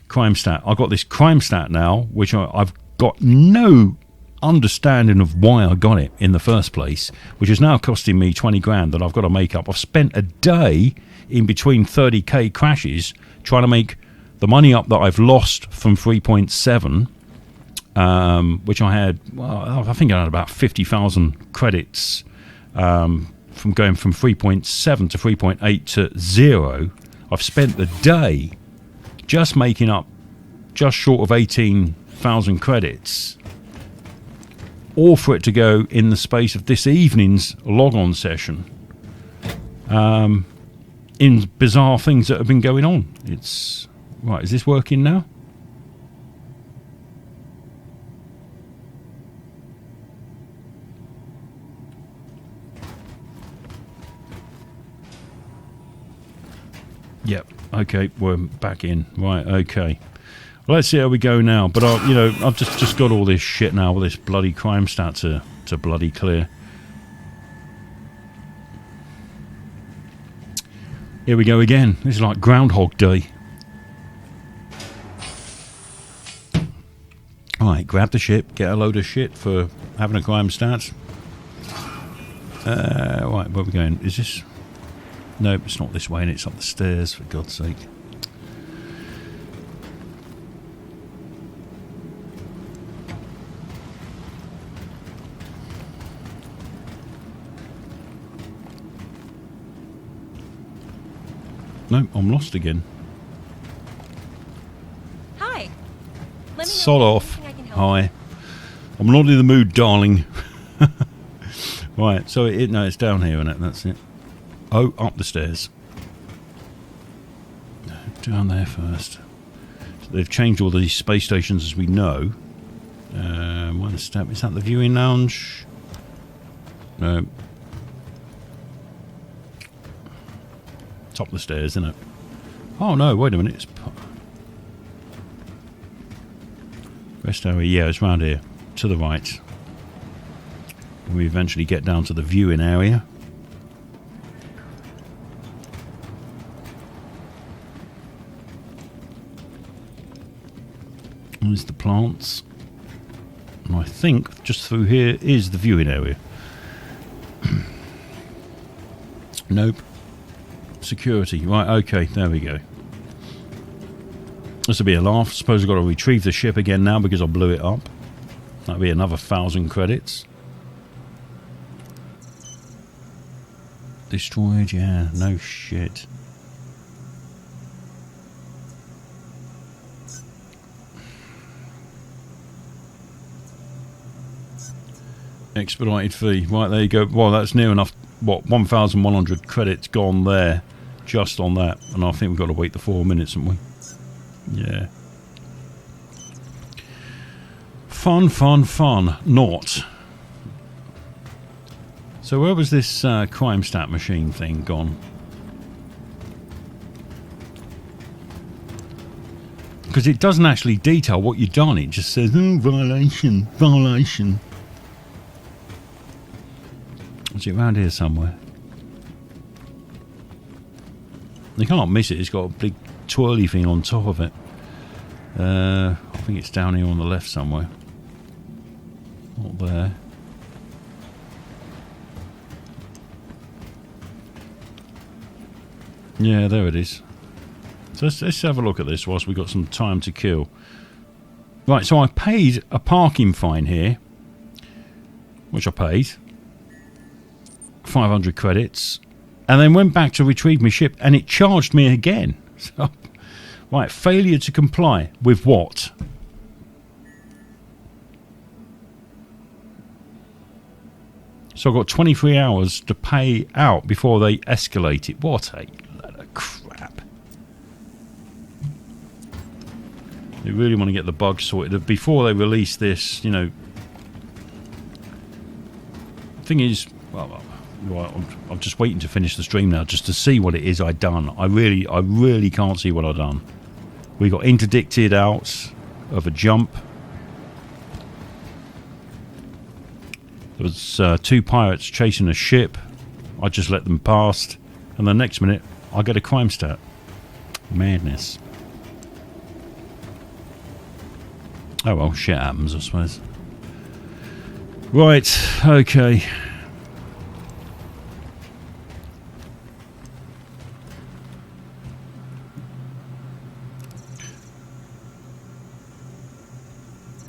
Crime stat. I've got this crime stat now, which I've got no understanding of why I got it in the first place, which is now costing me 20 grand that I've got to make up. I've spent a day in between 30k crashes trying to make the money up that I've lost from 3.7, which I had, well, I think I had about 50,000 credits from going from 3.7 to 3.8 to 0. I've spent the day just making up just short of 18,000 credits, all for it to go in the space of this evening's log-on session, in bizarre things that have been going on. It's right. Is this working now? Yep. Okay, we're back in. Right. Okay. Well, let's see how we go now. But I've just got all this shit now. All this bloody crime stat to bloody clear. Here we go again. This is like Groundhog Day. Alright, grab the ship, get a load of shit for having a crime stat. Right, where are we going? Is this... Nope, it's not this way, and it's up the stairs, for God's sake. No, I'm lost again. Hi. Let me know Sod if off. anything I can help Hi. I'm not in the mood, darling. Right, so it's down here, isn't it? That's it. Oh, up the stairs. Down there first. So they've changed all these space stations, as we know. One step. Is that the viewing lounge? No. Top of the stairs, isn't it? Oh no, wait a minute. It's rest area. Yeah, it's round here. To the right. When we eventually get down to the viewing area. There's the plants. And I think just through here is the viewing area. Nope. Security. Right, okay, there we go. This will be a laugh. Suppose I've got to retrieve the ship again now because I blew it up. That'll be another 1,000 credits. Destroyed, yeah, no shit. Expedited fee. Right, there you go. Well, that's near enough. What, 1,100 credits gone there just on that. And I think we've got to wait the 4 minutes, haven't we? Yeah. Fun, fun, fun. Not. So where was this crime stat machine thing gone? Because it doesn't actually detail what you've done. It just says, oh, violation, violation. Is it around here somewhere? You can't miss it. It's got a big twirly thing on top of it. I think it's down here on the left somewhere. Not there. Yeah, there it is. So let's have a look at this whilst we've got some time to kill. Right, so I paid a parking fine here. Which I paid. 500 credits. And then went back to retrieve my ship and it charged me again. So, right, failure to comply with what? So I've got 23 hours to pay out before they escalate it. What a lot of crap. They really want to get the bug sorted before they release this, you know. Thing is, well, right, I'm just waiting to finish the stream now just to see what it is I've done. I really can't see what I've done. We got interdicted out of a jump. There was 2 pirates chasing a ship. I just let them past. And the next minute, I get a crime stat. Madness. Oh well, shit happens, I suppose. Right, okay.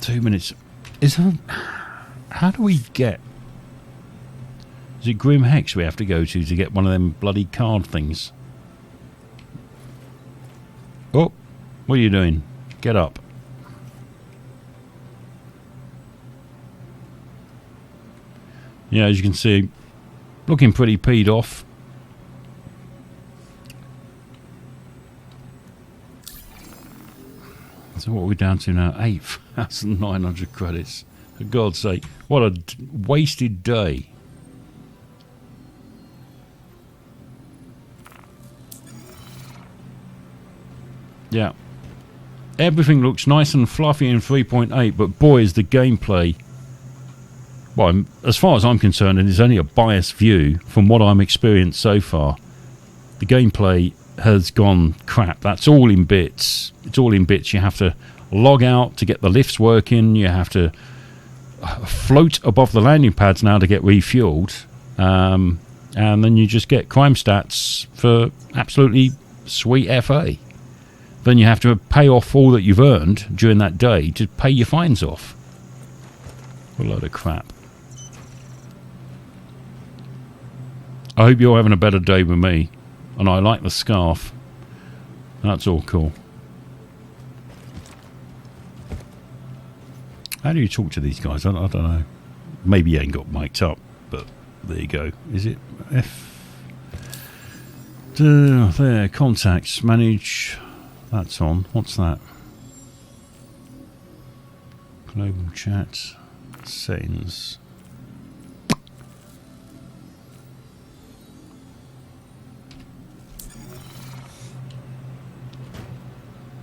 Two minutes. Is that... How do we get... Is it Grim Hex we have to go to get one of them bloody card things? Oh, what are you doing? Get up. Yeah, as you can see, looking pretty peed off. So what are we down to now? 8,900 credits. For God's sake, what a wasted day. Yeah. Everything looks nice and fluffy in 3.8, but boy, is the gameplay... Well, as far as I'm concerned, and it's only a biased view from what I'm experienced so far, the gameplay has gone crap. That's all in bits. It's all in bits. You have to log out to get the lifts working. You have to float above the landing pads now to get refueled. And then you just get crime stats for absolutely sweet FA. Then you have to pay off all that you've earned during that day to pay your fines off. What a load of crap. I hope you're having a better day with me. And I like the scarf. That's all cool. How do you talk to these guys? I don't know. Maybe you ain't got mic'd up, but there you go. Is it F? There, contacts, manage. That's on. What's that? Global chat. Settings.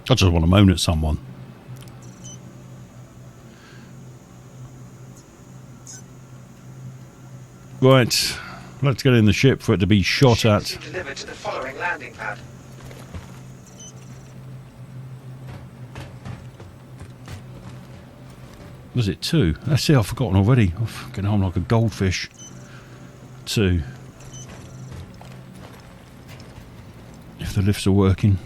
I just want to moan at someone. Right, let's get in the ship for it to be shot at. Delivered to the following landing pad. Was it 2? Let's see, I've forgotten already. I'm fucking home like a goldfish. 2. If the lifts are working.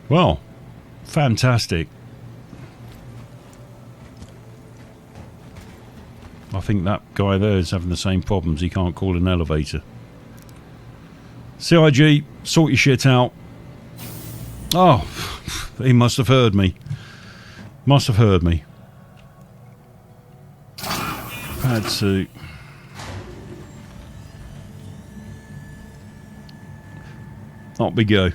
Well, fantastic. I think that guy there is having the same problems. He can't call an elevator. CIG, sort your shit out. Oh, he must have heard me. Must have heard me. Pad 2. Up we go.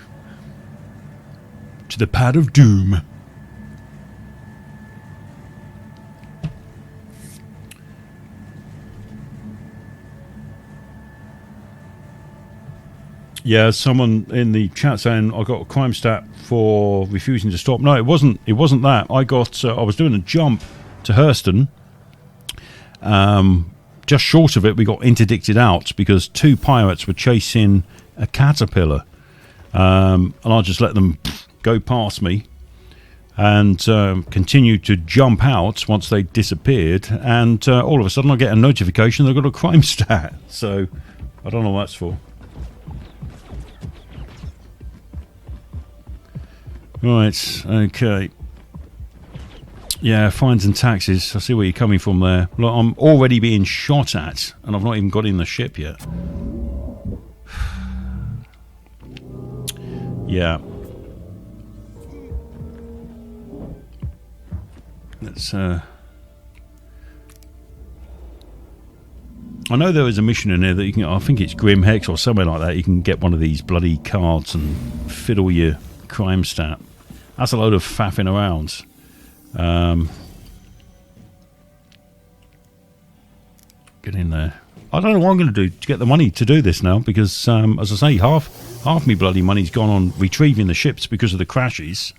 To the pad of doom. Yeah, someone in the chat saying I got a crime stat for refusing to stop. No, it wasn't. It wasn't that. I got. I was doing a jump to Hurston. Just short of it, we got interdicted out because 2 pirates were chasing a caterpillar, and I just let them go past me and continued to jump out once they disappeared, and all of a sudden I get a notification they've got a crime stat. So I don't know what that's for. Right, okay. Yeah, fines and taxes. I see where you're coming from there. Look, I'm already being shot at and I've not even got in the ship yet. Yeah. Let's I know there is a mission in there that you can, I think it's Grim Hex or somewhere like that, you can get one of these bloody cards and fiddle your crime stat. That's a load of faffing around. Get in there. I don't know what I'm going to do to get the money to do this now, because as I say, half me bloody money's gone on retrieving the ships because of the crashes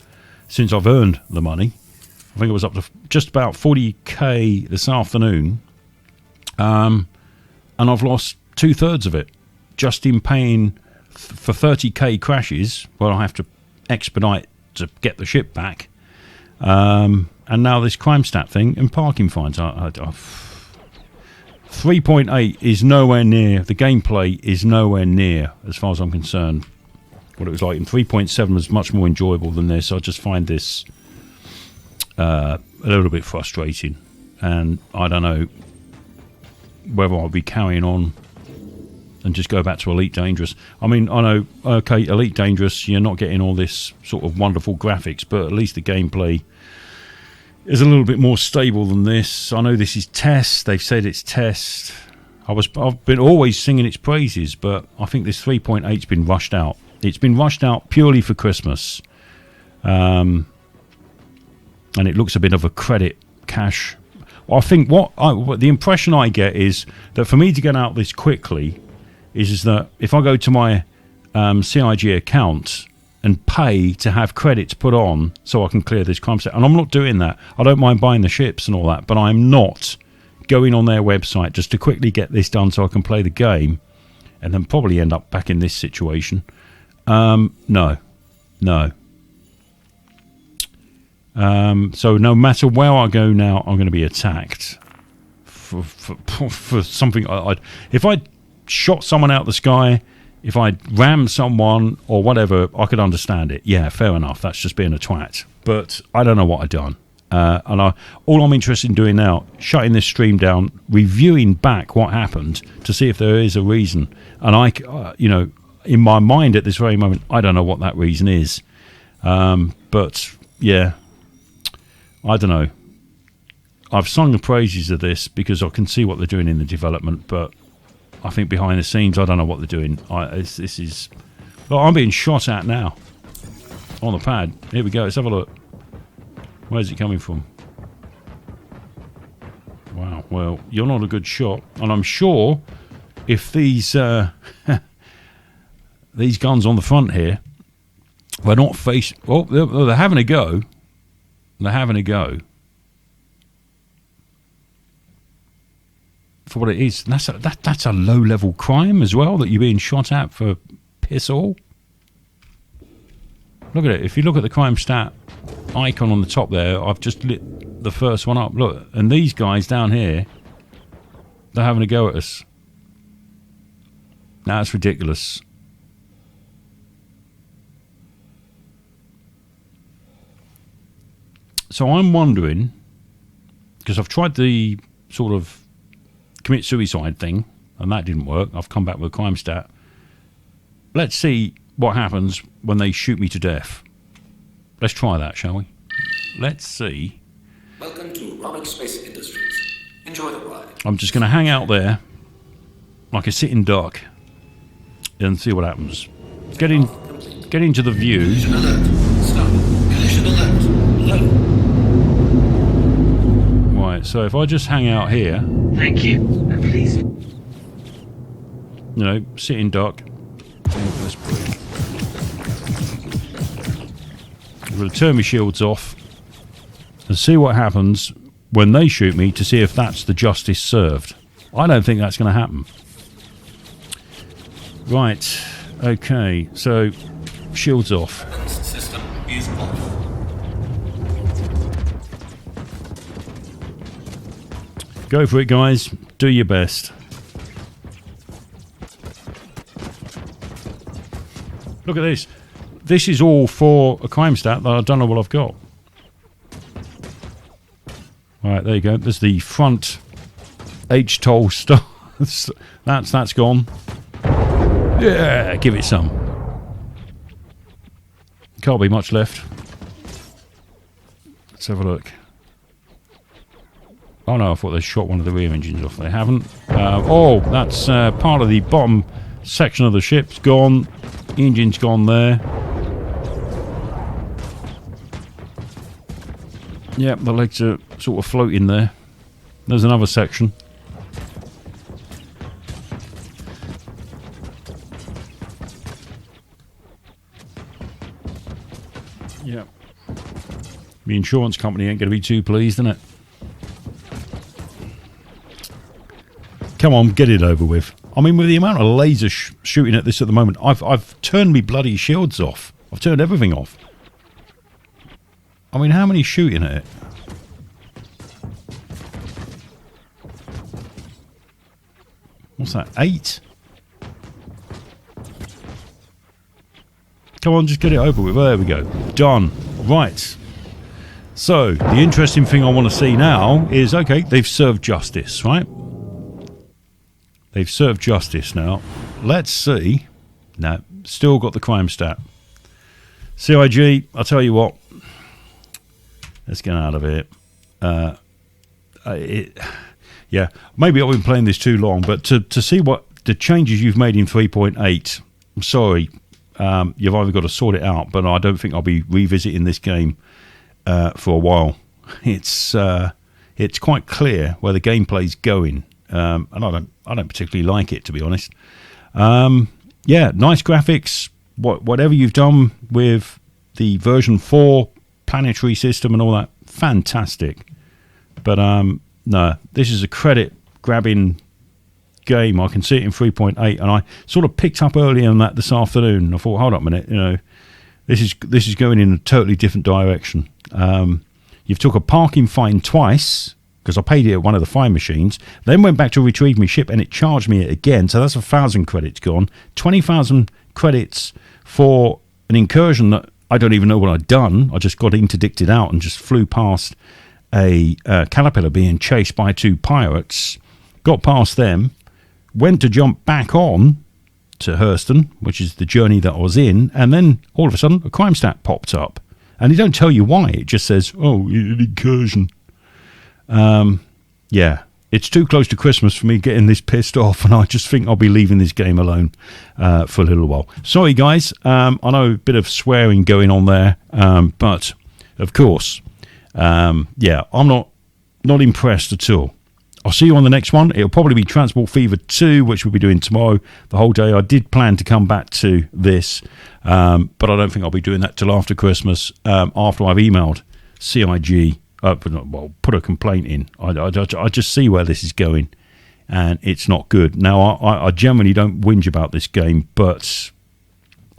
since I've earned the money. I think it was up to just about 40k this afternoon, and I've lost 2/3 of it just in paying for 30k crashes where I have to expedite to get the ship back, and now this crime stat thing and parking fines. 3.8 is nowhere near, the gameplay is nowhere near, as far as I'm concerned, what it was like. And 3.7 was much more enjoyable than this. I just find this a little bit frustrating, and I don't know whether I'll be carrying on and just go back to Elite Dangerous. I mean, I know, okay, Elite Dangerous, you're not getting all this sort of wonderful graphics, but at least the gameplay is a little bit more stable than this. I know this is test. They've said it's test. I've been always singing its praises, but I think this 3.8's been rushed out. It's been rushed out purely for Christmas, and it looks a bit of a credit cache. I think what the impression I get is that for me to get out this quickly is that if I go to my CIG account and pay to have credits put on so I can clear this crime set, and I'm not doing that. I don't mind buying the ships and all that, but I'm not going on their website just to quickly get this done so I can play the game and then probably end up back in this situation. No. So no matter where I go now, I'm going to be attacked for something. If I shot someone out the sky, if I rammed someone or whatever, I could understand it. Yeah, fair enough. That's just being a twat. But I don't know what I've done. And all I'm interested in doing now, shutting this stream down, reviewing back what happened to see if there is a reason. And in my mind at this very moment, I don't know what that reason is. But yeah, I don't know. I've sung the praises of this because I can see what they're doing in the development, but I think behind the scenes, I don't know what they're doing. This is... Well, I'm being shot at now. On the pad. Here we go. Let's have a look. Where's it coming from? Wow. Well, you're not a good shot. And I'm sure if these these guns on the front here were not facing... Oh, they're having a go. They're having a go. For what it is. That's a low-level crime as well, that you're being shot at for piss all. Look at it. If you look at the crime stat icon on the top there, I've just lit the first one up. Look, and these guys down here, they're having a go at us. Now, that's ridiculous. So I'm wondering, because I've tried the sort of commit suicide thing, and that didn't work. I've come back with a crime stat. Let's see what happens when they shoot me to death. Let's try that, shall we? Let's see. Welcome to Romic Space Industries. Enjoy the ride. I'm just going to hang out there like a sitting duck and see what happens. Get into the view. Collision alert. Stop. Collision alert. Low. Right, so if I just hang out here... Thank you. And please... sitting duck. I'm going to turn my shields off and see what happens when they shoot me to see if that's the justice served. I don't think that's going to happen. Right, okay, so shields off. System is off. Go for it, guys. Do your best. Look at this. This is all for a crime stat that I don't know what I've got. Right, there you go. There's the front H-toll stuff. That's gone. Yeah, give it some. Can't be much left. Let's have a look. Oh no, I thought they shot one of the rear engines off. They haven't. That's part of the bottom section of the ship's gone. Engine's gone there. Yep, the legs are sort of floating there. There's another section. Yep. The insurance company ain't going to be too pleased, isn't it? Come on, get it over with. I mean, with the amount of laser shooting at this at the moment, I've turned me bloody shields off. I've turned everything off. I mean, how many shooting at it? What's that? 8? Come on, just get it over with. There we go. Done. Right. So, the interesting thing I want to see now is, okay, they've served justice, right? They've served justice now. Let's see. No, still got the crime stat. CIG, I'll tell you what. Let's get out of it. Yeah, maybe I've been playing this too long, but to see what the changes you've made in 3.8, I'm sorry, you've either got to sort it out, but I don't think I'll be revisiting this game for a while. It's quite clear where the gameplay's going, and I don't particularly like it, to be honest. Yeah, nice graphics. Whatever you've done with the version 4 planetary system and all that, fantastic. But no, this is a credit grabbing game. I can see it in 3.8, and I sort of picked up early on that this afternoon. I thought, hold up a minute, this is going in a totally different direction. You've took a parking fine twice, because I paid it at one of the fine machines, then went back to retrieve my ship and it charged me it again, so that's 1,000 credits gone. 20,000 credits for an incursion that I don't even know what I'd done. I just got interdicted out and just flew past a caterpillar being chased by 2 pirates, got past them, went to jump back on to Hurston, which is the journey that I was in, and then all of a sudden a crime stat popped up. And they don't tell you why, it just says, oh, an incursion. Yeah, it's too close to Christmas for me getting this pissed off, and I just think I'll be leaving this game alone for a little while. Sorry, guys. I know a bit of swearing going on there, but of course, yeah, I'm not impressed at all. I'll see you on the next one. It'll probably be Transport Fever 2, which we'll be doing tomorrow the whole day. I did plan to come back to this, but I don't think I'll be doing that till after Christmas, after I've emailed CIG. Put a complaint in. I just see where this is going, and it's not good. Now, I generally don't whinge about this game, but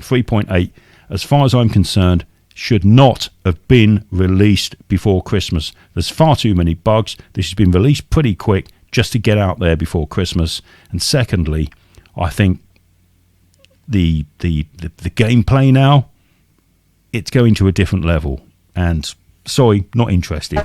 3.8, as far as I'm concerned, should not have been released before Christmas. There's far too many bugs. This has been released pretty quick just to get out there before Christmas. And secondly, I think the gameplay now, it's going to a different level. And sorry, not interested.